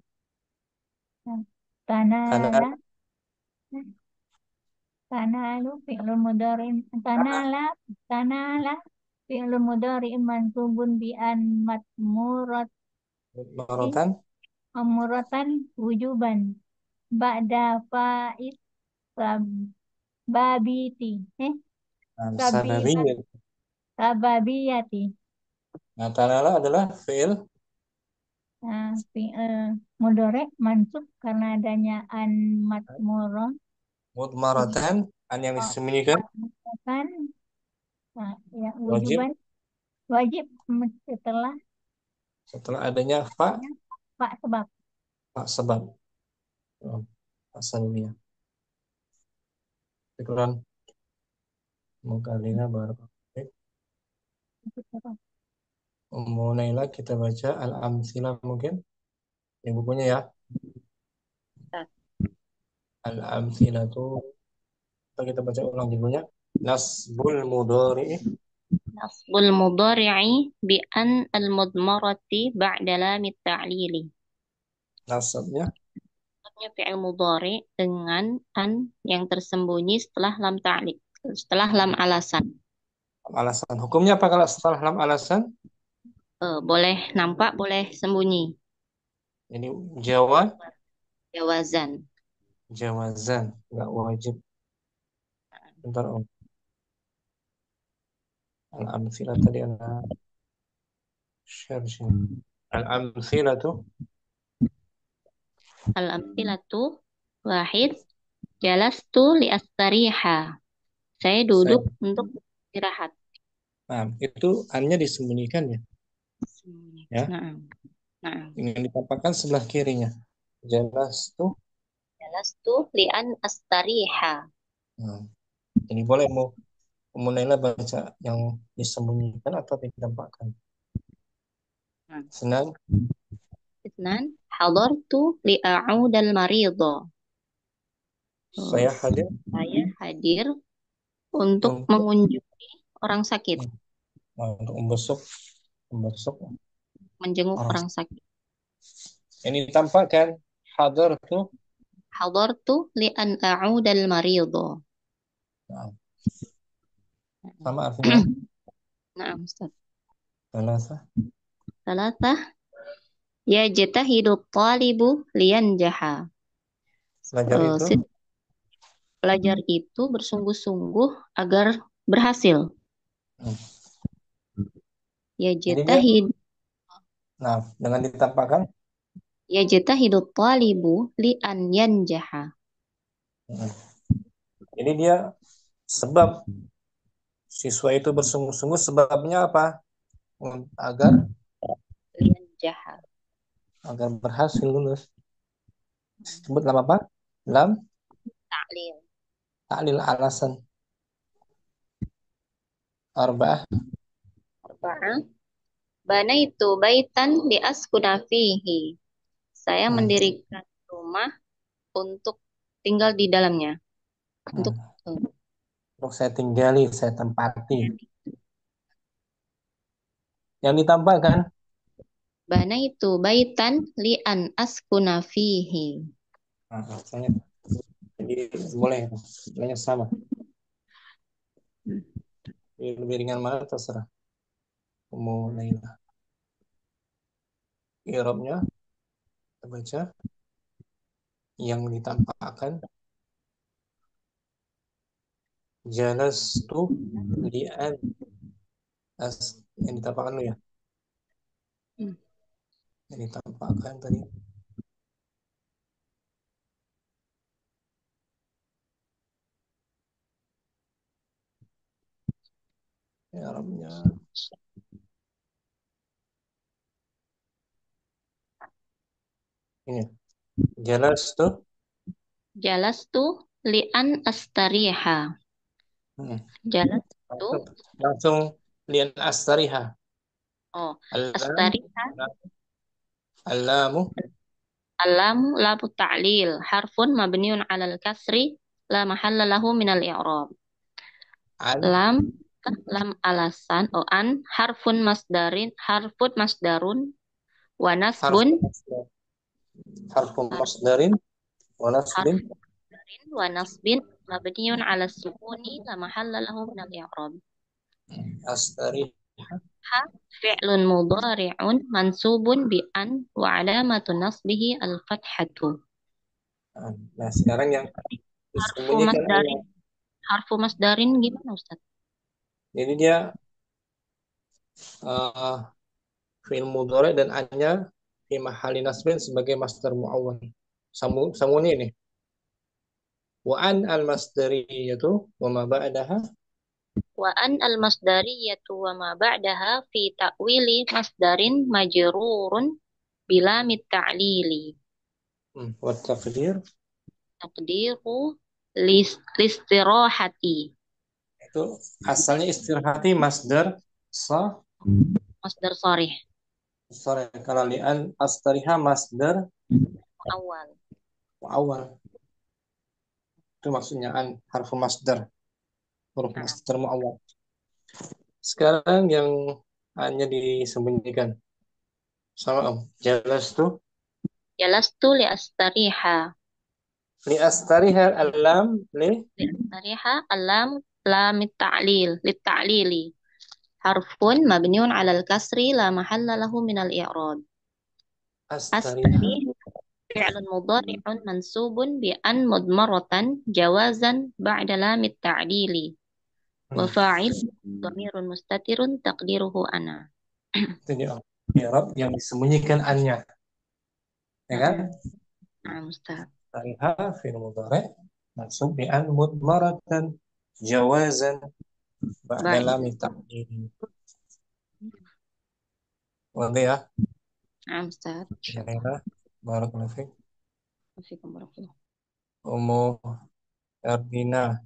ah, tanala tanala tanalu fi'lun mudhari tanala tanala fi'lun mudhari mansubun bi an matmurati marotan amuratan wujuban ba'da fa'id sababiti sabi sababiyah. sababiyati Nah, tanala adalah fi'il nah, fi'il mudhari mansub karena adanya an matmurah mudmaratan an yang disembunyikan kan nah, ya wajib wujuban wajib setelah setelah adanya fa pak sebab fa sebab. Oh, asalnya. Syukran. Mukalina barakallahu. Ummu Naila kita baca al-amsilah mungkin. Ini bukunya ya. Al-amsilah itu kita baca ulang judulnya. Nasbul mudhari. Nasbul mudhari'i bi an al-mudmarati ba'da lamit ta'lili. Nasabnya Nasabnya fi'il mudhari dengan an yang tersembunyi setelah lam ta'lil, setelah lam alasan. alasan. Hukumnya apa kalau setelah lam alasan? Boleh nampak, boleh sembunyi. Ini jawa Jawazan. jawazan. Enggak wajib. Bentar om. Al-amsilah tadi ada share sini. Al-amsilah tuh Al-amthilatu wahid jalastu li astariha. Saya saya. duduk untuk istirahat. Nah, itu annya disembunyikan ya. Ya. Nah, nah. Yang ditampakkan sebelah kirinya. Jelas tuh. Jalastu li an astariha. Nah, ini boleh mau Munela baca yang disembunyikan atau ditampakkan. Nah. Senang. Isnan, hadartu li a'udal marido. Saya hadir Saya hadir untuk untuk mengunjungi orang sakit, untuk membesuk menjenguk orang. orang sakit. Ini ditampakkan hadir tuh. Hadartu li an a'udal marido. Nah, sama artinya. Nah, Ustaz. Salasa. Salatah, yajtahidu talibu liyanjaha. Belajar itu. Si pelajar itu bersungguh-sungguh agar berhasil. Hmm. Jadi dia, Yajtahidu nah dengan ditampakkan. yajtahidu talibu li an yanjaha. Hmm. Jadi dia sebab siswa itu bersungguh-sungguh sebabnya apa? Agar Liyanjaha. agar berhasil lulus. Sebut lam apa? Lam Ta'lil. ta'lil alasan. Arba'ah. Arba'ah. Banaitu baitan li askuna fihi. Saya Hmm. mendirikan rumah untuk tinggal di dalamnya. Untuk Untuk saya tinggali, saya tempati. Yang ditambahkan, banaitu baitan li an askuna fihi. nah, saya, jadi boleh, nilainya sama. Lebih ringan mana terserah. Mulai Irobnya, kita baca. Yang ditampakkan, jalas tuh lian yang ditampakkan lu ya. Yang ditampakkan tadi. Irobnya. Ini. Jelas tuh. Jalastu li'an astariha. Hmm. Jalastu, Langsung lian astariha. oh, Alam. astariha. Alamu. Alam labu ta'lil. Harfun mabniun alal kasri. La mahalla lahu minal i'rab. An. Lam, lam alasan. Oh, an. Harfun masdarun. Wa Harfu nasbun. masdar. Harfu masdarin. Wa nasbin. Harfun wa nasbin. Mabniun ala sukuni. La mahalla lahu minal i'rab. Astari. Ha fi'lun mudhari'un mansubun bi an wa alamatu nasbihi al-fathatu. Nah, sekarang yang Harfu disembunyikan masdarin. Allah. Harfu masdarin gimana Ustaz? Jadi dia uh, fi'il mudhari dan anya fi mahalli nasbin sebagai masdar muawwal. Samuni ini. Wa an al-masdariyatu wa ma ba'daha. Wa an al-masdariyatu wa ma ba'daha fi ta'wili masdarin majrurun bila mit ta'lili. Wa taqdir. Taqdiru listirahati. Itu asalnya istirahati masdar sa. Masdar sharih Sorry, kalau li'an astariha masdar awal. muawwal. Itu maksudnya an harfu masdar. Huruf masdar muawwal. Sekarang yang hanya disembunyikan. Sama Om. Jelas tuh. Jalastu li astariha. Li astariha alam li. Li astariha alam lam ta'lil lit ta'lili. Harfun mabniun 'alal kasri la mahalla lahu minal i'rab. Astariha. Astari fi'lun mudhari'un mansubun bi an mudmaratan jawazan ba'da lamit ta'dili. Wa fa'il dhamirun mustatirun taqdiruhu ana. Itu dia Om. I'rab yang disembunyikan annya. Ya kan? Nah, Ustaz. Astariha fi'il mudhari mansub bi an mudmaratan jawazan ba'da Baik. lam ta'dil. Wadah ya. Nah, Ustaz. Syarira. Barakallahu fiik. Fiikum barakallah. Ummu Ardina.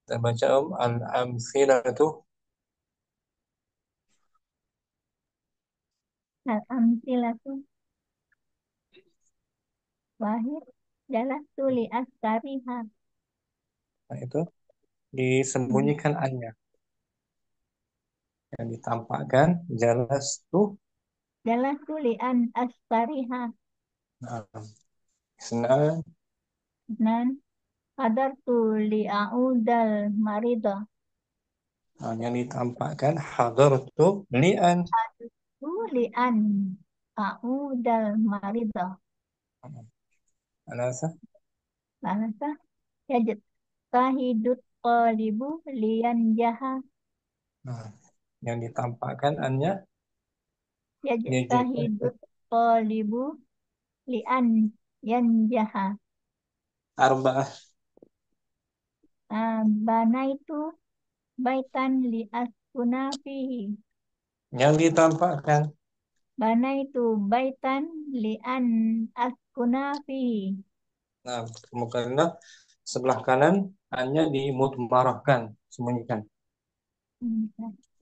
Kita baca Om al-amthilatu. Al-amthilatu wahid jalastu li astariha. Nah, itu disembunyikan annya. Yang ditampakkan jelas tuh. Jalastu li an astariha. Nah, senang. Dan hadartu li a'udal marida. Nah, yang ditampakkan hadartu li'an. Tu li an a'udal marida. Alasa. Bahasa yajid tahidut qalibu liyan jaha. Nah, yang ditampakkan annya Yajid yajid tahidut qalibu lian yan jaha. arba'ah. Banaitu baitan li askuna fihi. Yang ditampakkan Banaitu baitan li an askuna fihi. nah karena sebelah kanan annya dimudmarahkan, sembunyikan.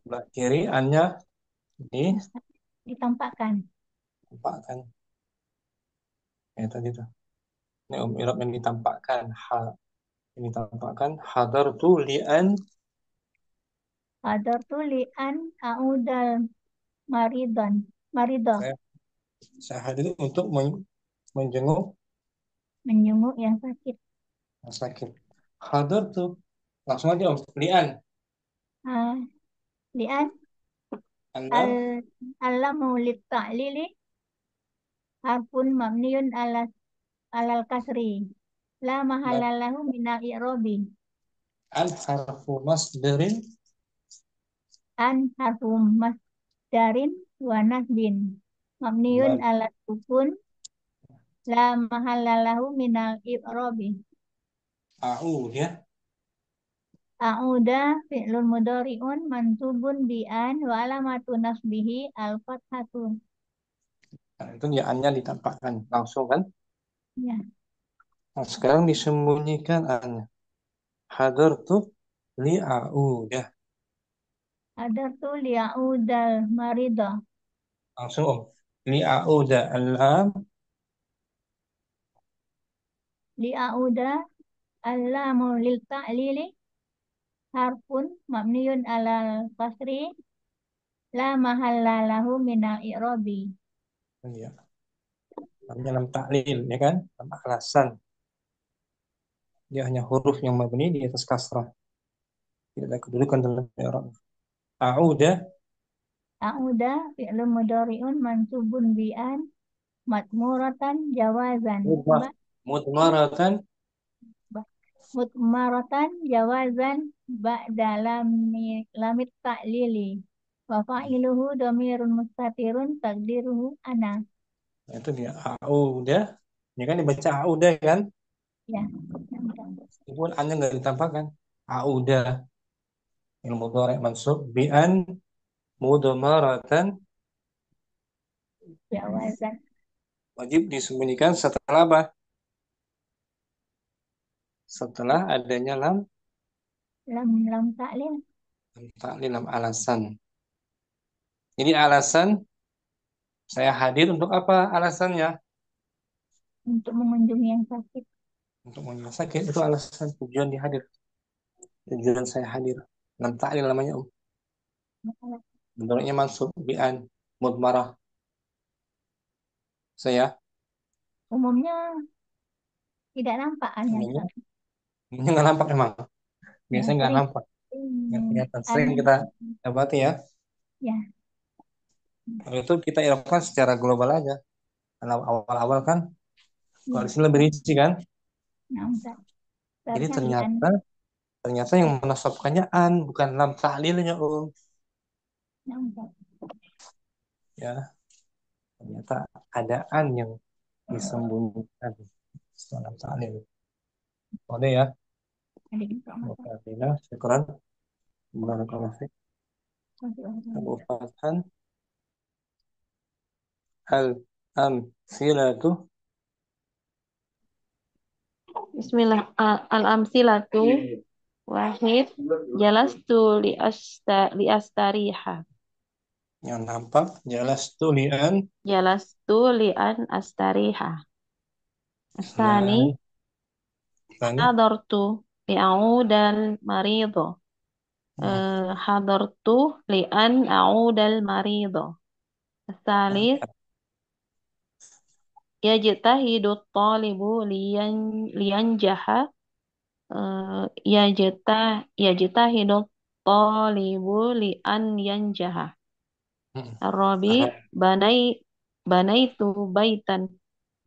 Sebelah kiri annya Ditampakkan. ditampakkan. Ya tadi tuh. Ini I'rab yang ditampakkan ini ditampakkan hadartu li'an. Hadartu li an a'udal maridah. Saya hadir untuk menjenguk Menjenguk yang sakit. yang sakit. Hadartu langsung aja Om. Li'an. Li an Anda alamu lit ta'lili harfun mabniun alal kasri. La mahalla lahu minal i'rabi. an harfu masdarin. An harfu masdarin wa nasbin. Mabniun ala sukun. La mahalla lahu minal i'rabi. Ya. A'uda fi'lun mudhari'un mansubun bi an wa alamatu nasbihi al-fathatu. itu ya annya ditampakkan langsung kan. Ya. Nah, sekarang disembunyikan annya. Hadartu li'audah. Hadartu li'audal maridah. Langsung om. Li'audah alam. Li'auda allamu lil ta'lili harfun mabniun alal kasri la mahalla lahu minal i'rabi. Ya, namanya lam ta'lil ya kan. Lam alasan. Dia hanya huruf yang mabni di atas kasrah. Tidak ada kedudukan dalam i'rab. A'udah. A'uda fi'lun mudhari'un mansubun bi'an matmuratan jawazan. Mudmar. Mudmaratan. Mutmaratan jawazan ba'da lamit ta'lili wa fa'iluhu dhamirun mustatirun takdiruhu ana. Nah, itu dia. A'udah. Ini kan dibaca a'udah kan. Ya. Meskipun annya nggak ditampakkan. A'udah. Yang mudhari' mansub bi'an mudmaratan. Jawazan Wajib disembunyikan setelah apa? Setelah adanya lam lam ta'lil taklil, lam alasan. Jadi alasan saya hadir untuk apa alasannya? untuk mengunjungi yang sakit. Untuk mengenal sakit itu alasan tujuan dihadir. Tujuan saya hadir. Lam taklil namanya om. Bentuknya masuk bi'an mudmarah. Saya Umumnya tidak nampak yang namanya sakit. ini nggak nampak emang. Yang Biasanya nggak sering nampak. Nggak kelihatan. Sering aneh. kita dapati ya. Ya, Kalau itu kita irapkan secara global aja. Kalau awal-awal kan kalau di ya. sini lebih rinci kan. Nampak. Jadi Seharusnya bi'an. ternyata yang menasabkannya an bukan lam taklilnya om. Nampak. Ya, ternyata adaan yang disembunyikan dalam taklil. Boleh ya. Adik informasi. Mukarrina, syukran. Barakallahu fiik. Abu Fathan al amsilatu. Bismillah. Al-amsilatu wahid jalastu li astariha. Yang nampak jelas tulian Jalastu li an astariha. Asani dan tani. hadartu li'audal marido. Hadartu li an a'udal marido. Asalis yajtahidu talibu liyanjaha. Yajtahidu talibu li an yanjaha. Arabi banaitu baitan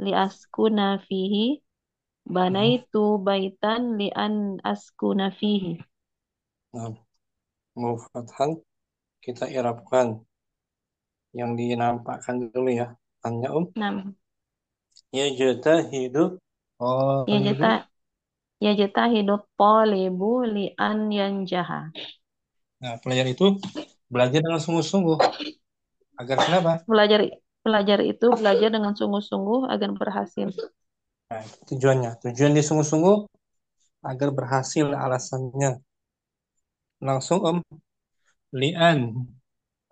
li askuna fihi. Banaitu baitan li an askuna fihi. Mufathan kita irapkan yang dinampakkan dulu ya. Tanya Nam. yajtahidu talibu. Yajta yajtahidu talibu li an yanjaha. Nah, pelajar itu belajar dengan sungguh-sungguh agar kenapa? Pelajar itu belajar dengan sungguh-sungguh agar berhasil. Nah, tujuannya. Tujuan dia sungguh-sungguh agar berhasil alasannya. Langsung li'an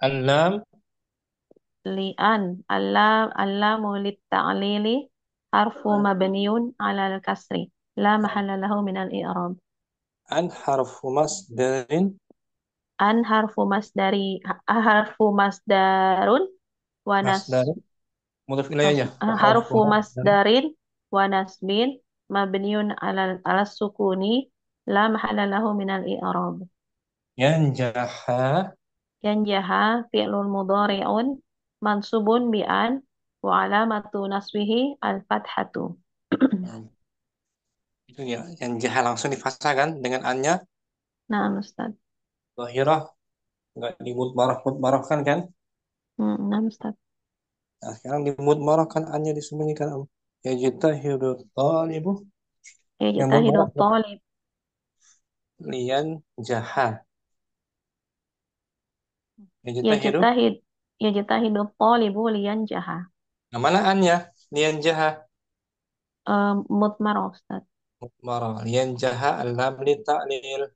alam Li'an allamu lit-ta'lili harfu mabniun 'ala al-kasri la mahalla lahu min al-i'rab. an harfu masdarin An harfu masdarun wa nas masdarin mudhaf ilaih aja. Harfu harfu masdarin masdarin wa nasbin mabniun 'ala sukuni la mahalla lahu min al-i'rab. yanjaha. Yanjaha fi'lun mudhari'un mansubun bi an wa alamatu nasbihi al-fathatu. Hmm, itu ya yanjaha langsung difasakan dengan annya Nah, Ustaz. zahirah nggak dimudmarah kan. Nah, Ustaz. Nah, sekarang dimudmarahkan annya disembunyikan yajtahidu talibu yang Yajtahidu mudmarah talib. lian jaha yajtahidu Yajtahid. Yajtahidu talibu liyanjaha. Nah, mana an-nya? Liyanjaha. Mutmarah Ustaz. Mudmarah. Liyanjaha al-lam li ta'lil.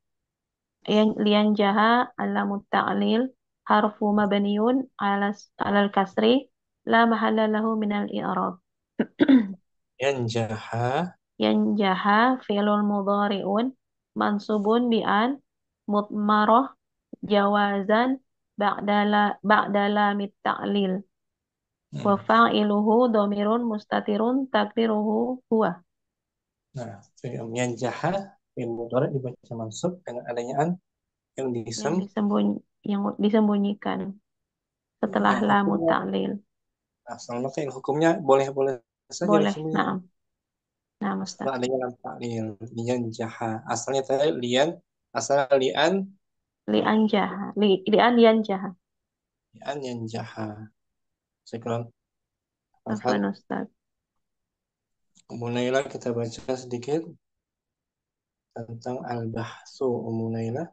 Liyanjaha alamu ta'lil harfu mabniun alal kasri la mahalla lahu minal i'rab. Yanjaha. Yanjaha fi'lul mudhari'un mansubun bi an mutmarah jawazan ba'dala mit ta'lil wa fa'iluhu dhamirun mustatirun takdiruhu huwa. Nah, yanjaha fi'il mudhari' dibaca mansub dengan adanya an yang Disembunyikan setelah yang lamu hukumnya. ta'lil. Nah, sama yang hukumnya boleh-boleh saja Boleh, disembunyikan. nah Ustaz. Setelah adanya lam ta'lil. Liyanjaha. Asalnya tadi lian, asal lian Li'an yanjaha. yanjaha. Sekarang Afwan Ustaz. Munailah kita baca sedikit tentang al-bahsu Munailah.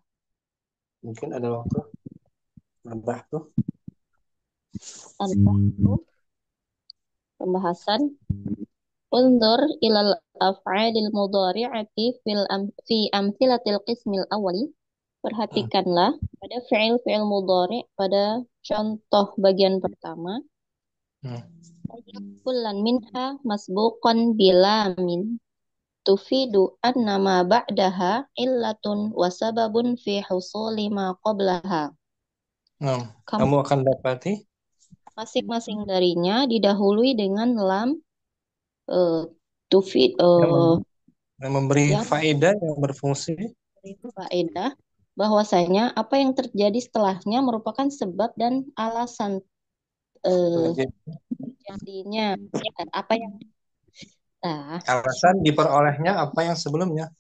Mungkin ada waktu al-bahsu. Al-bahsu, pembahasan. Undur ilal af'alil mudhari'ati fi amthilatil qismil awali. Perhatikanlah pada fi'il mudhari' pada contoh bagian pertama. Kullan minha masbuqan bilamin tufidu anna ma ba'daha illatun wa sababun fi husuli ma qablaha. Kamu akan dapati Masing-masing darinya didahului dengan lam yang memberi faedah, yang berfungsi faedah bahwasanya apa yang terjadi setelahnya merupakan sebab dan alasan terjadinya apa yang alasan diperolehnya apa yang sebelumnya.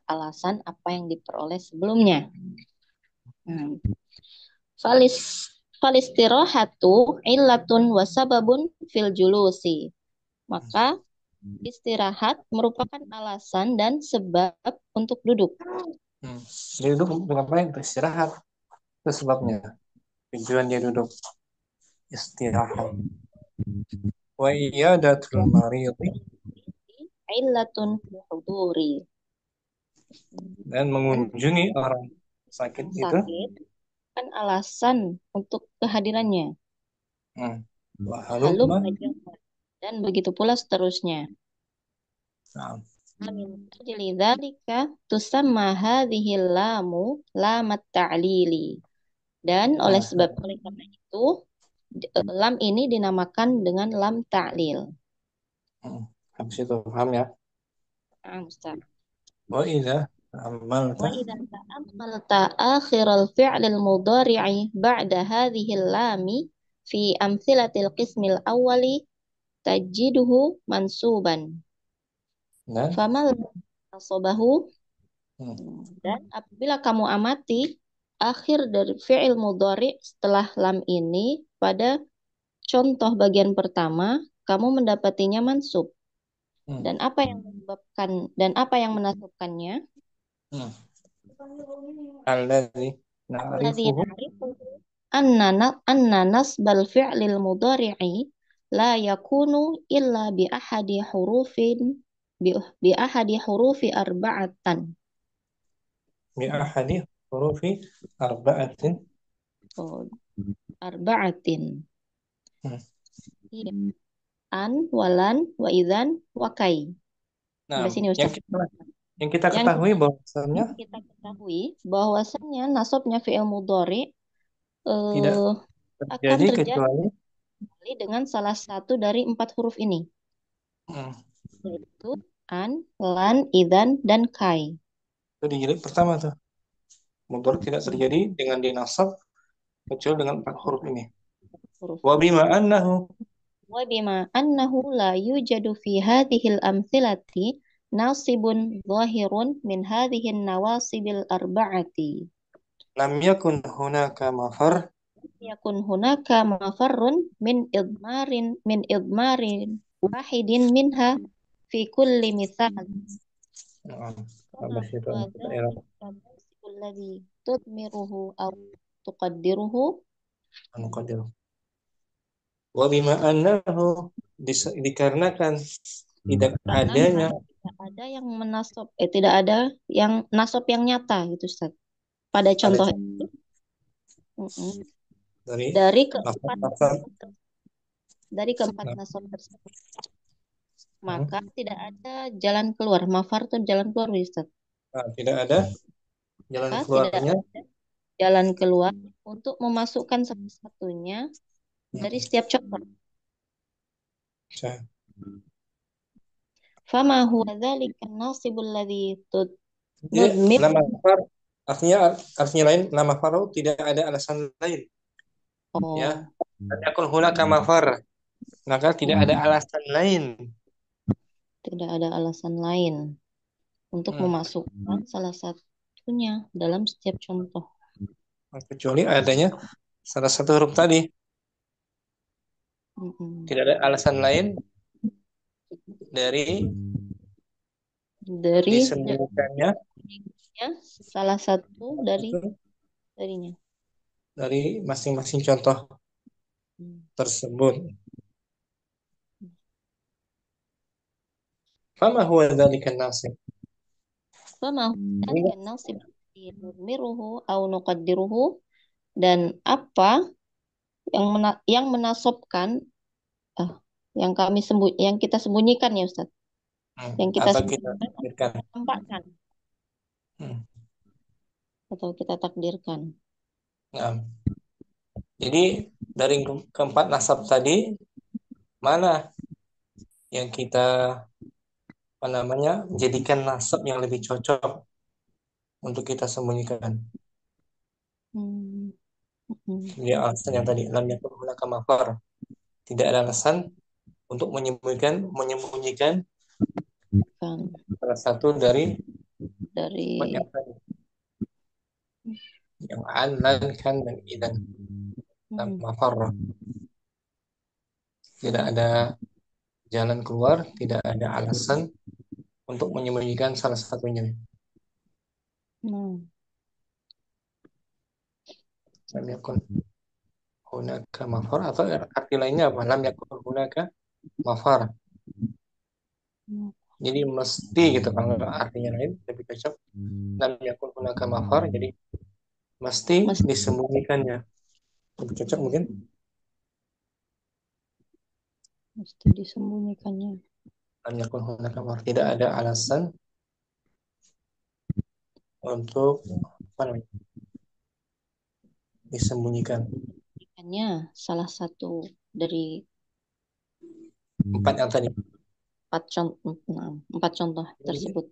Alasan apa yang diperoleh sebelumnya. Falistirahatu illatun wa sababun fil julusi. Maka istirahat merupakan alasan dan sebab untuk duduk. Dia duduk ngapain? Istirahat. Itu sebabnya. Tujuan dia duduk. Istirahat. Wa iyadatul maridi illatun fil huduri. Dan mengunjungi orang sakit itu kan alasan untuk kehadirannya. Dan begitu pula seterusnya. Min ajli dzalika tusamma hadhihi lamu lamat ta'lili. Dan oleh karena itu lam ini dinamakan dengan lam ta'lil. Habis itu paham ya? Ustaz. Wa idza ta'ammalta akhir al-fi'l al-mudhari'i ba'da hadhihi al-lami fi amthilatil qismil awwali tajiduhu mansuban. Famal nasabahu. Dan apabila kamu amati akhir dari fi'il mudhari' setelah lam ini pada contoh bagian pertama, kamu mendapatinya mansub. Dan apa yang menyebabkan dan apa yang menasabkannya? Alladzi na'rifuhu anna nasbal fi'lil mudhari'i la yakunu illa bi ahadi hurufi arba'atan. Bi ahadi hurufi arba'atin. Arba'atin. An, walan, wa idzan, wa kai. Sampai sini Ustaz. Yang kita ketahui bahwasannya nasabnya fi'il mudhari tidak akan terjadi kecuali dengan salah satu dari 4 huruf ini. Yaitu an, lan, idzan, dan kai. Itu di jilid pertama tuh. Mudhari tidak terjadi dengan dinasab kecuali dengan 4 huruf ini. Wa bima annahu la yujadu fi hadhil amthilati nasibun zahirun min hadhihin nawasibil arba'ati. Lam yakun hunaka mafarrun min idmarin wahidin minha fi kulli mithal. Alladhi tudmiruhu aw tuqaddiruhu. Wa bima annahu dikarenakan tidak Karena adanya tidak ada yang menasab, tidak ada yang nasab yang nyata gitu Ustaz. Pada ada contoh itu, dari dari lafaz-lafaz. keempat Nah, nasab tersebut, maka tidak ada jalan keluar. Mafar itu jalan keluar Ustaz. nah, tidak ada jalan Maka tidak keluarnya. ada jalan keluar untuk memasukkan salah satunya dari setiap contoh. Nah, Fama huwa dzalika an-nasibul ladzi jadi nudmir. nama far artinya lain, nama farau tidak ada alasan lain ya. Oh, Dan yakun hunaka mafar, maka tidak ada alasan lain. tidak ada alasan lain untuk memasukkan salah satunya dalam setiap contoh. Kecuali adanya salah satu huruf tadi. Tidak ada alasan lain dari disembunyikannya salah satu darinya. dari masing-masing contoh tersebut. Fama huwa dzalikan nasib. Fama huwa dzalikan nasib nudmiruhu au nuqaddiruhu, dan apa yang menasobkan yang kita sembunyikan ya Ustaz. Yang kita Atau kita sembunyikan takdirkan. tampakkan atau kita takdirkan. Nah, jadi dari keempat nasab tadi, mana yang kita jadikan nasab yang lebih cocok untuk kita sembunyikan? Jadi alasan yang tadi, lam yakun hunaka mafar, tidak ada alasan untuk menyembunyikan salah satu dari yang tadi, yang an, lan, kan, dan idan. Mafar, tidak ada jalan keluar, tidak ada alasan untuk menyembunyikan salah satunya. Lam yakun hunaka mafar, atau arti lainnya apa? Lam yakun hunaka mafar. Jadi mesti gitu, kalau artinya lain lebih cocok. Lam yakun hunaka mafar, jadi mesti disembunyikannya. Lebih cocok mungkin. Mesti disembunyikannya. Lam yakun hunaka mafar, tidak ada alasan untuk disembunyikan. Hanya salah satu dari empat yang tadi. Empat contoh tersebut.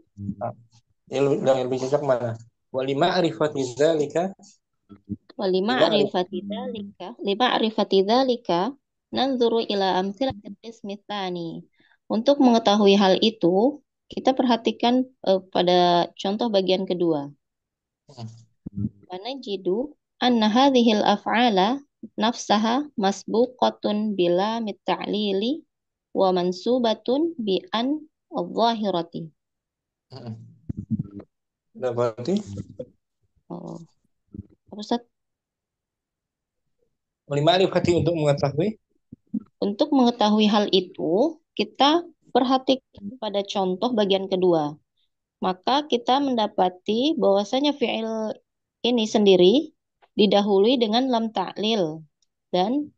Yang lebih cocok mana? Walima arifati dzalika. Lima arifati dzalika nanzuru ila amtsilatil qismi tsani. Untuk mengetahui hal itu, kita perhatikan pada contoh bagian kedua. Wanajidu anna hadhil af'ala nafsaha masbuqatun bila mitta'lili wa mansubatun bi an adh-dhahirati. Udah berarti? Oh. Apa Ustaz? Untuk mengetahui hal itu, kita perhatikan pada contoh bagian kedua. Maka kita mendapati bahwasanya fi'il ini sendiri didahului dengan lam ta'lil dan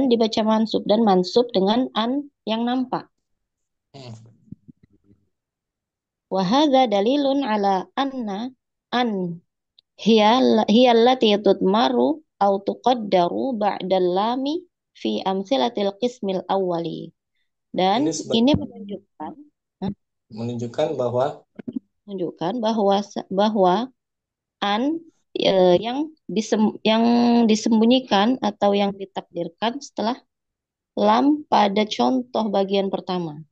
dibaca mansub, dan mansub dengan an yang nampak. Wa hadza dalilun ala anna an hiya allati tudmaru aw tuqaddaru ba'da lami fi amsilatil qismil awwali. Dan ini menunjukkan bahwa an yang disembunyikan atau yang ditakdirkan setelah lam pada contoh bagian pertama.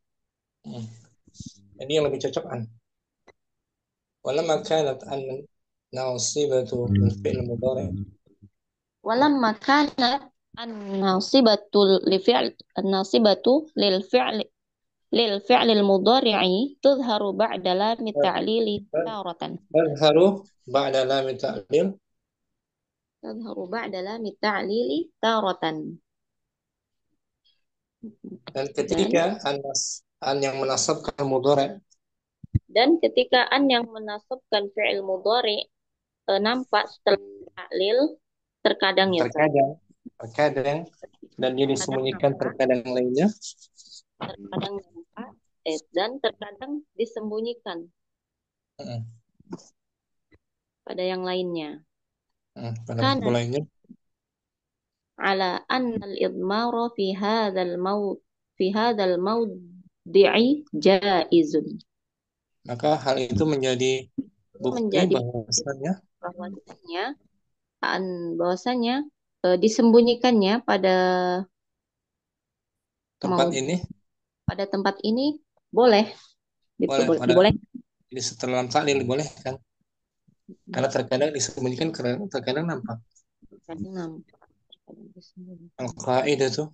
Jadi yang lebih cocok an. Walamma kanat an nasibatu lil fi'l mudhari'. Walamma kanat an nasibatu lil fi'l al-mudhari'i tudharu ba'da lam ta'lili taratan. Tudharu ba'da lam ta'lil. Tudharu ba'da lam ta'lili taratan. Dan Dan ketika an yang menasabkan mudhari ketika an yang menasabkan fi'il mudhari nampak setelah taklil, terkadang ya Ustaz. terkadang terkadang dan dia disembunyikan terkadang lainnya, Terkadang nampak dan terkadang disembunyikan Mm, pada yang lainnya. pada Kana waktu lainnya, ala anna al-idmara fi hadzal mawdi'i jaizun. maka hal itu menjadi bukti Menjadi bahwasanya bahwasanya disembunyikannya pada tempat mau ini pada tempat ini boleh boleh pada diboleh di setelah taklil boleh kan, karena terkadang disembunyikan, terkadang nampak. kadang nampak kadang disembunyikan. Al-qaidah tuh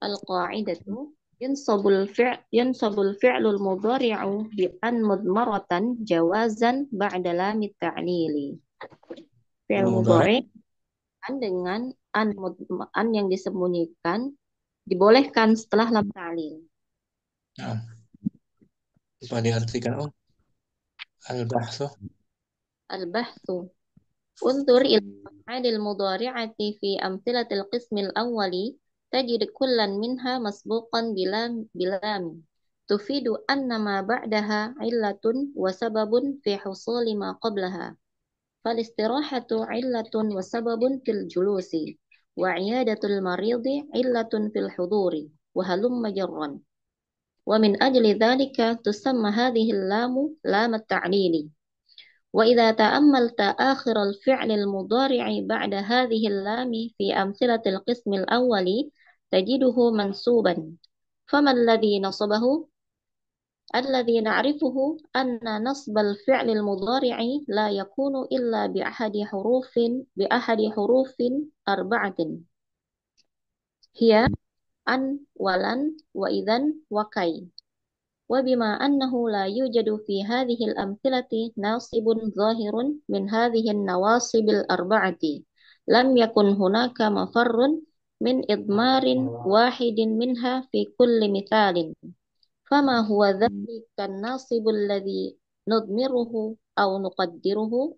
Al-qa'idatu yansabul fi'lul mudhari'u bi an mudmaratan jawazan ba'da lamit ta'lili. Fi'il mudhari mudhari kan dengan an yang disembunyikan dibolehkan setelah lam ta'lil. nah, apa diartikan al-bahthu Al-bahthu انظر إلى الأفعال المضارعة في أمثلة القسم الأول تجد كلا منها مسبوقا بلام تفيد أن ما بعدها علة وسبب في حصول ما قبلها فالاستراحة علة وسبب في الجلوس وعيادة المريض علة في الحضور وهلم جرا ومن أجل ذلك تسمى هذه اللام لام التعليل وإذا تأملت آخر الفعل المضارع بعد هذه اللام في أمثلة القسم الأول تجده منصوبا فما الذي نصبه؟ الذي نعرفه أن نصب الفعل المضارع لا يكون إلا بأحد حروف أربعة هي أن ولن وإذن وكي وبما أنه لا يوجد في هذه الأمثلة ناصب ظاهر من هذه النواصب الأربعة لم يكن هناك مفر من إضمار واحد منها في كل مثال فما هو ذلك الناصب الذي نضمره أو نقدره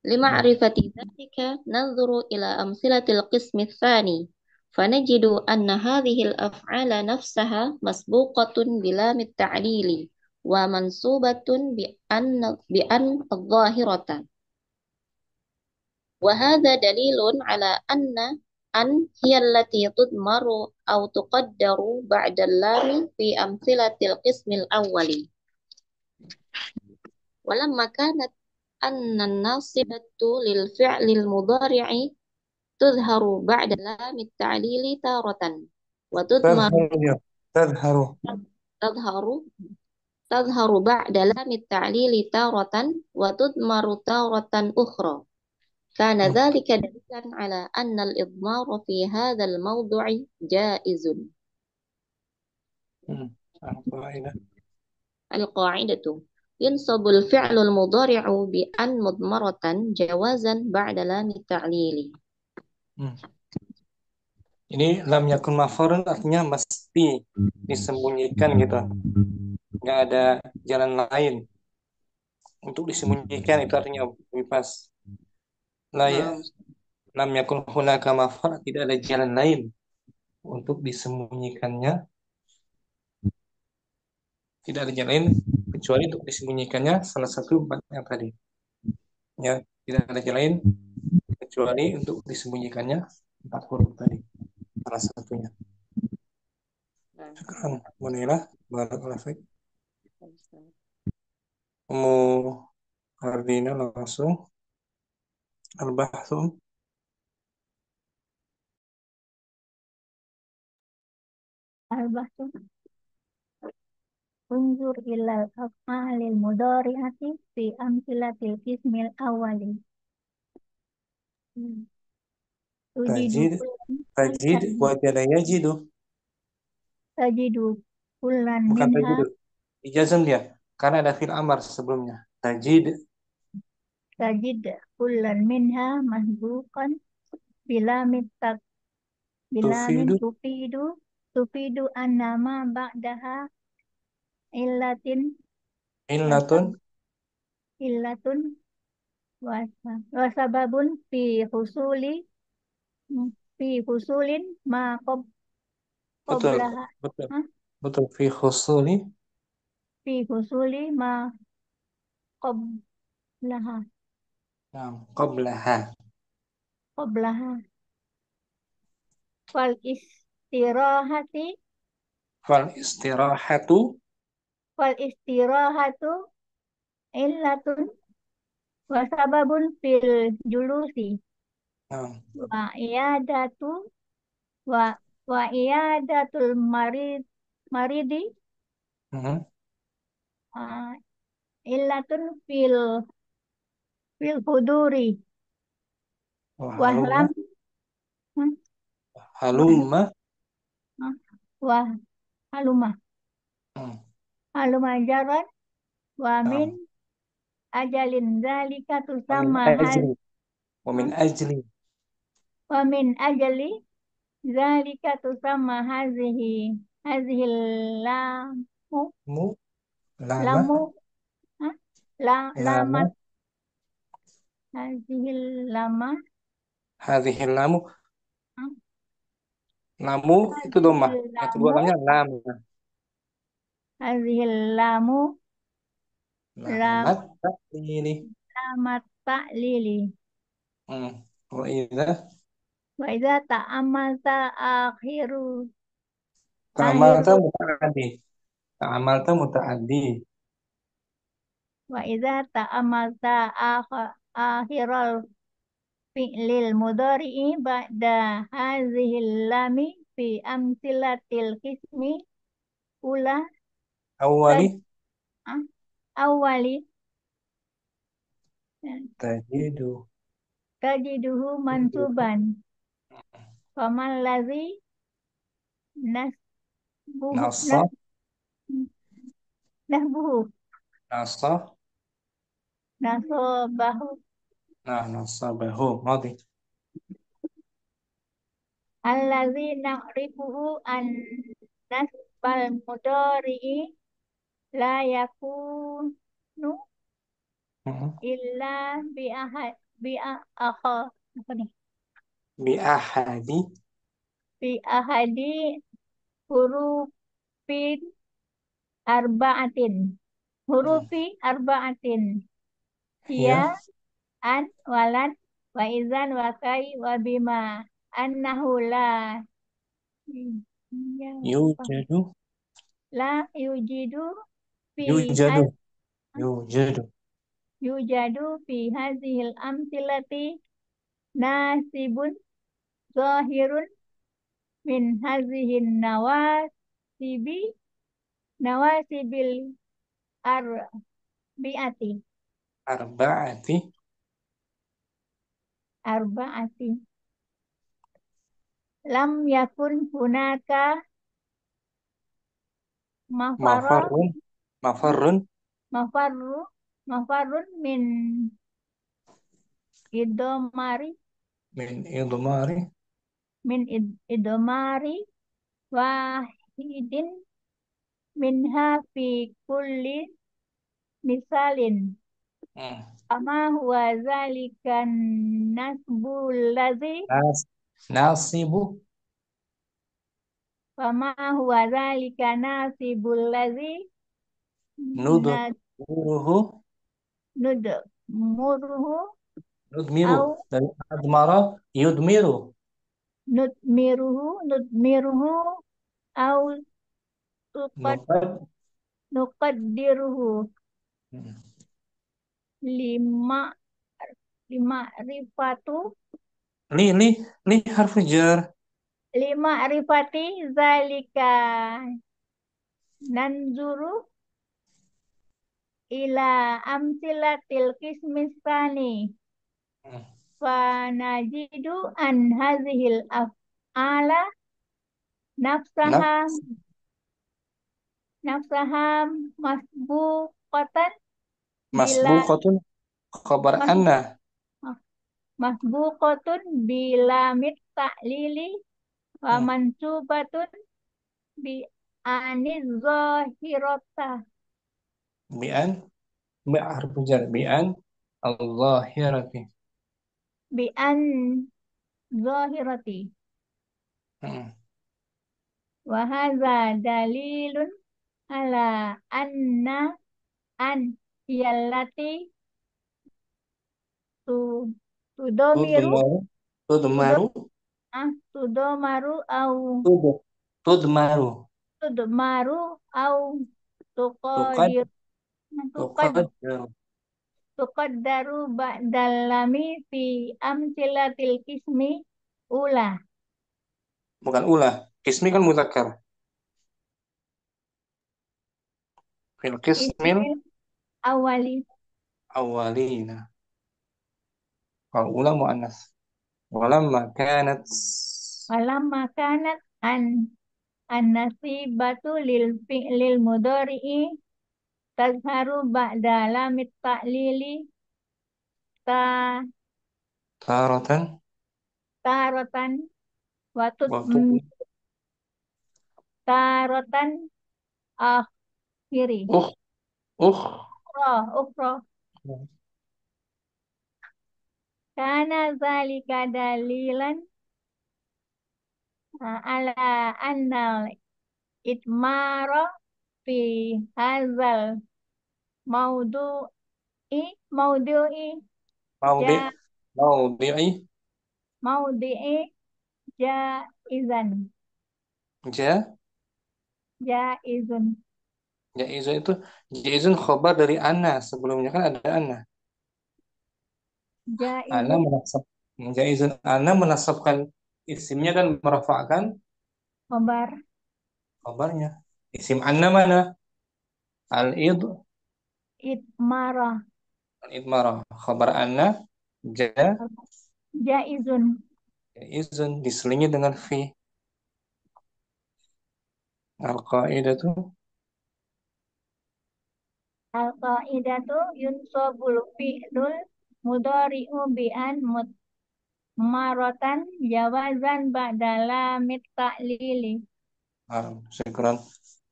لمعرفة ذلك ننظر إلى أمثلة القسم الثاني فنجد أن هذه الأفعال نفسها مسبوقة بلام التعليل ومنصوبة بأن الظاهرة وهذا دليل على أن هي التي تضمر أو تقدر بعد اللام في أمثلة القسم الأول ولما كانت أن الناصبة للفعل المضارع تظهر بعد لام التعليل تارة وتضمر تظهر تظهر تظهر بعد لام التعليل تارة وتضمر تارة أخرى كان ذلك دليلا على أن الإضمار في هذا الموضوع جائز. القاعدة ينصب الفعل المضارع بأن مضمرة جوازا بعد لام التعليل. Ini lam yakun mafurun artinya mesti disembunyikan gitu. Nggak ada jalan lain untuk disembunyikan, itu artinya lebih pas. Lam yakun hunaka mafur, tidak ada jalan lain untuk disembunyikannya. Tidak ada jalan lain kecuali untuk disembunyikannya salah satu empat yang tadi. Ya, tidak ada jalan lain kecuali untuk disembunyikannya empat huruf tadi. Salah satunya. Sekarang Munirah, barakallahu fiik. Ardina langsung al-bahthu. Al-bahthu unzur ilal af'alil mudhari'ati fi amsilatil qismil awwali. Tajid wajada yajidu. Tajidu kullan Bukan minha tajidu. Ijazam dia karena ada fil amar sebelumnya. Tajid kullan minha masbuqan bila bilamin tufidu tufidu annama ba'daha illatin illatun wasab illatun wasababun fi husulin ma betul qablaha. betul Hah? betul fi husuli Fi husuli ma qablaha nam qablaha qablaha wal istirahati fal istirahatu wal istirahatu illatun wasababun fil julusi nam wa iyadatu wa wa iyadatul maridi mhm. uh, illatun fil huduri Wa halumma wahlam hmm, wah halumma hmm, wah haluma hmm. haluma jaran wa min Nam ajalin zalika wa min tusamma haz ajli wa min hmm, ajli wa min ajali zalika tusamma hazihi lamu mu lama lamu hmm, lama lamat hazihi lama hadhihi lamu hmm, lamu itu domah hazihi yang kedua lamu lamnya lam hazihi lamu lamat ini lamat ta'lili hmm. Wa idza wa idza ta'amalta akhiru ta'amalta akhiru muta'addi ta'amalta muta'addi wa idza ta'amalta akhiral fi'lil mudhari'i ba'da hazihil lami fi amsilatil qismi ula taj awali ah, awali tajidu tajiduhu mansuban faman ladzi nasbuhu nasa nasbuhu nasa nasobahu nah nasabahu madi allazi na'rifuhu an nasbal mudhari'i la yakunu hmm. illa bi apa nih Bi ahadi bi ahadi hurufin arba'atin hmm. arba'atin Ya hiya an walan wa izan wa kai wa bima annahu ya apa yujadu la yujidu fi yujadu haz yujadu yujadu fi hazihil amsilati nasibun zahirun min hazihin nawasibil arbiati arba'ati arbaati lam yakun hunaka mafara mafarrun mafarrun mafarru mafarrun idomari min idmari idomari wahidin minha fi kulli misalin hmm. ama huwa zalikan nasbul ladzi Nas nasibu fama huwa zalika nasibul ladzi nudmiruhu nadmurhu nudmiru au dari admara yudmiru nudmiruhu au tuqad nuqad nuqaddiruhu hmm. lima lima rifatu li harfu jar lima rifati zalika nanzuru ila amsilatil qismistani hmm. fa najidu an hazihil af'ala Naf nafsaha nafsaha masbuqatan bila masbuqatun khabar mas, anna masbuqatun bila mit ta'lili Wa Hmm. mansubatun bi aniz zahirata. Bi'an harfu jar bi'an al-zahirati. Bi an zahirati. Hmm. Wa hadza dalilun ala anna an hiyallati tu tudomiru Tudmaru tudo tudmaru tudomaru au tud tudmaru tudmaru au tukad tuqadir tuqad tuqaddaru. tuqaddaru ba'dallami fi amsilatil kismi ula Bukan ulah. Ismi kan mudzakkar. Fil qismil ismil awali awwalina. Kalau ulah muannas. Walamma kanat walamma kanat an nasibatu lil fi'lil mudhari'i tazharu ba'da lamit ta'lili ta taratan taratan watut waktu taratan akhiri uh uh ukhra kana zalika dalilan ala annal itmara fi hazal maudu'i maudu'i maudi ja maudhi'i maudu'i jaizan ja jaizun jaizun itu jaizun khobar dari ana sebelumnya kan ada ana jaizun menasab jaizun ana menasabkan isimnya kan merafa'kan khobar khabarnya isim ana mana al-id itmara al-idmarah khabar ana ja jaizun jaizun diselingi dengan fi al-qaidatu al-qaidatu yunsabul fi'lul mudhari'u bi an mutmaratan jawazan ba'dala mit ta'lili syukran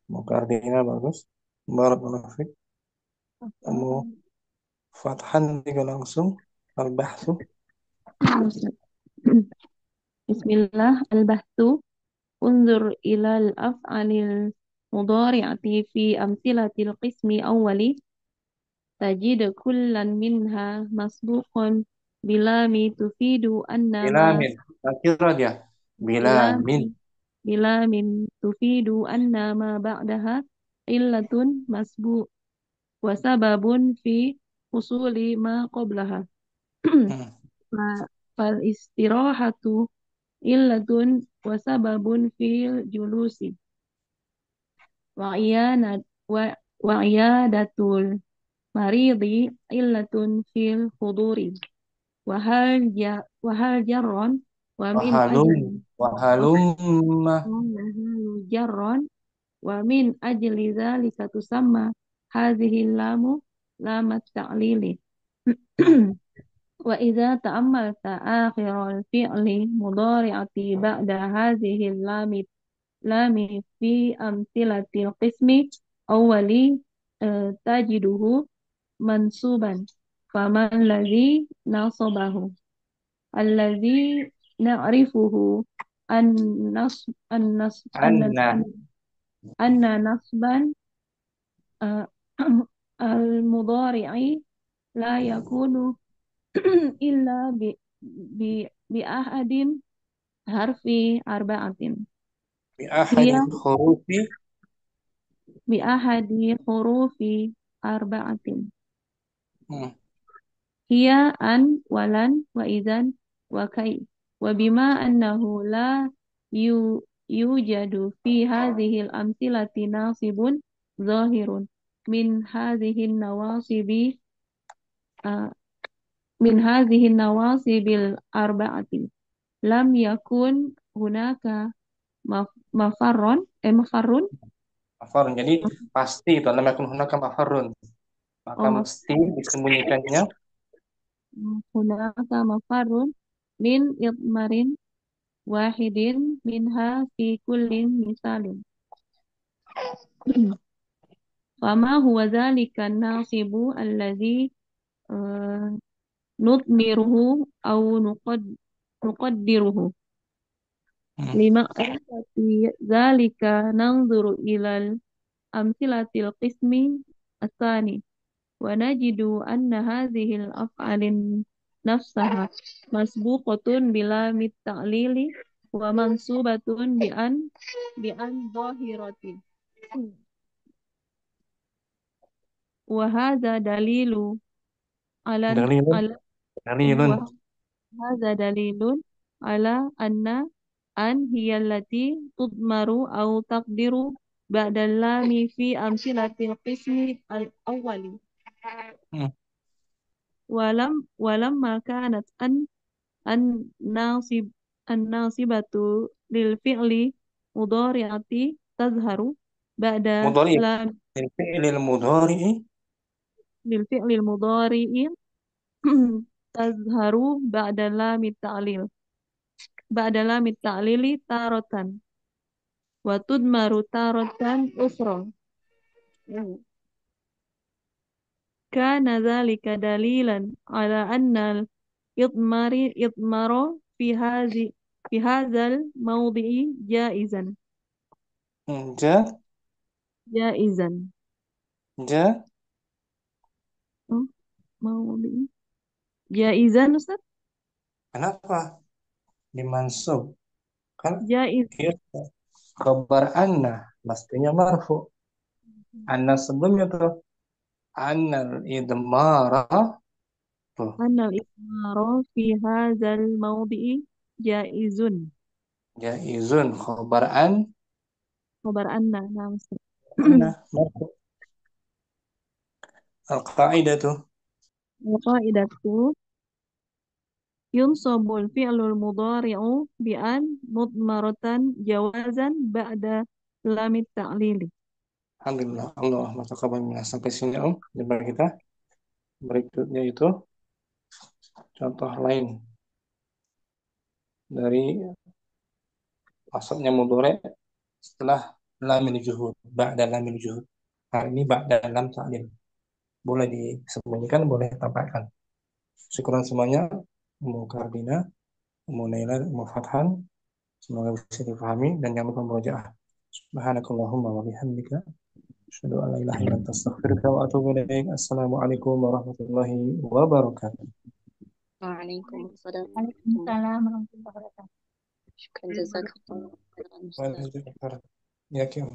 semoga artinya bagus barakallahu fiik kamu fathan juga langsung al-bahthu Bismillah, al-bahthu. Unzur ilal af'alil mudhari'ati fi amsilatil qismi awwali tajid kullan minha masbuqan bilami tufidu anna ma bilamin kira dia bilamin bilami bilamin tufidu anna ma ba'daha illatun masbuq wa sababun fi usuli ma qablaha Hmm. fal istirahatu illatun wa sababun fil julusi wa iyanat wa iyadatul maridi illatun fil huduri wa hal jarron wa min wahalum ajli wahalumma jarron wa min ajli zalika tusamma hadhihi lamu lamat ta'lili wa idza ta'ammalta akhiral fi'li mudhari'ati ba'da hadhihi lami fi amsilatil qismi awwali tajiduhu mansuban faman ladzi nasabahu alladzi na'rifuhu an nas an nas anna anna nasban uh, al mudhari'i la yakunu illa bi ahadin harfi arba'atin bi ahadi hiya khurufi bi ahadi hurufi arba'atin hmm. hiya an walan wa idzan wa kai wa bima annahu la yujadu fi hadhihi al-amthilati nasibun zahirun min hadhihi an-nawasibi uh, min hadhihi an-nawasibil arba'ati lam yakun hunaka mafarrun mafarrun Mafarun. Jadi pasti itu namanya kun hunaka mafarun maka oh mesti disembunyikannya hunaka mafarrun min idmarin wahidin minha fi kullin misalin. Fama huwa dzalika an-nasibu alladhi nudmiruhu au nuqaddiruhu. Lima arifati dzalika nanzuru ilal amsilatil qismi asani wa najidu anna hadhil af'alin nafsaha masbuqatun bila mitta'lili wa mansubatun bi an dhahiratin wa hadza dalilu ala Dalilun. ala Dalilun. wa hadza dalilun ala anna hiya allati tudmaru au taqdiru ba'da lami fi amsilatil qismi al-awwali Hmm. walamma kanat an-nasibatu lil fi'li mudhari'ati tazharu ba'da Mudhari. lam Fi'lil mudhari'i. lil fi'li mudhari'i tazharu ba'da lam ta'lili taratan wa tudmaru taratan ukhra. Kana dzalika dalilan ala anna idmara fi hadzal mawdi'i jaizan. Ja. Jaizan. Ja. Oh, mawdi'i. Jaizan Ustaz? Kenapa dimansub? Kan Jaiz. dia khabar anna mestinya marfu. Anna sebelumnya tuh annal idmara tuh Anna al-idmara fi hadzal mawdi'i jaizun. jaizun khabar Khabar anna. Nah, Ustaz. anna marfu. Al-qaidah tuh Al-qaidatu yunsabul fi'lul mudhari'u bi an mudmaratan jawazan ba'da lamit ta'lili. alhamdulillah Allah taqabbal minna. Sampai sini Om jumpa kita. Berikutnya itu contoh lain dari masuknya mudhari setelah lamil juhud, ba'da lamil juhud. Hari ini ba'da lam ta'lil. Boleh disembunyikan, boleh tampakkan. Syukuran semuanya, Ummu Kardina, Ummu Naila, Ummu Fathan. Semoga bisa dipahami dan jangan lupa murojaah. Subhanakallahumma wa bihamdika asyhadu an la ilaha illa anta astaghfiruka wa atubu ilaik. Assalamualaikum warahmatullahi wabarakatuh. Waalaikumsalam. Waalaikumsalam warahmatullahi wabarakatuh. Syukran jazakallah khairan Ustaz. Waalaikumsalam. Ya, Kim.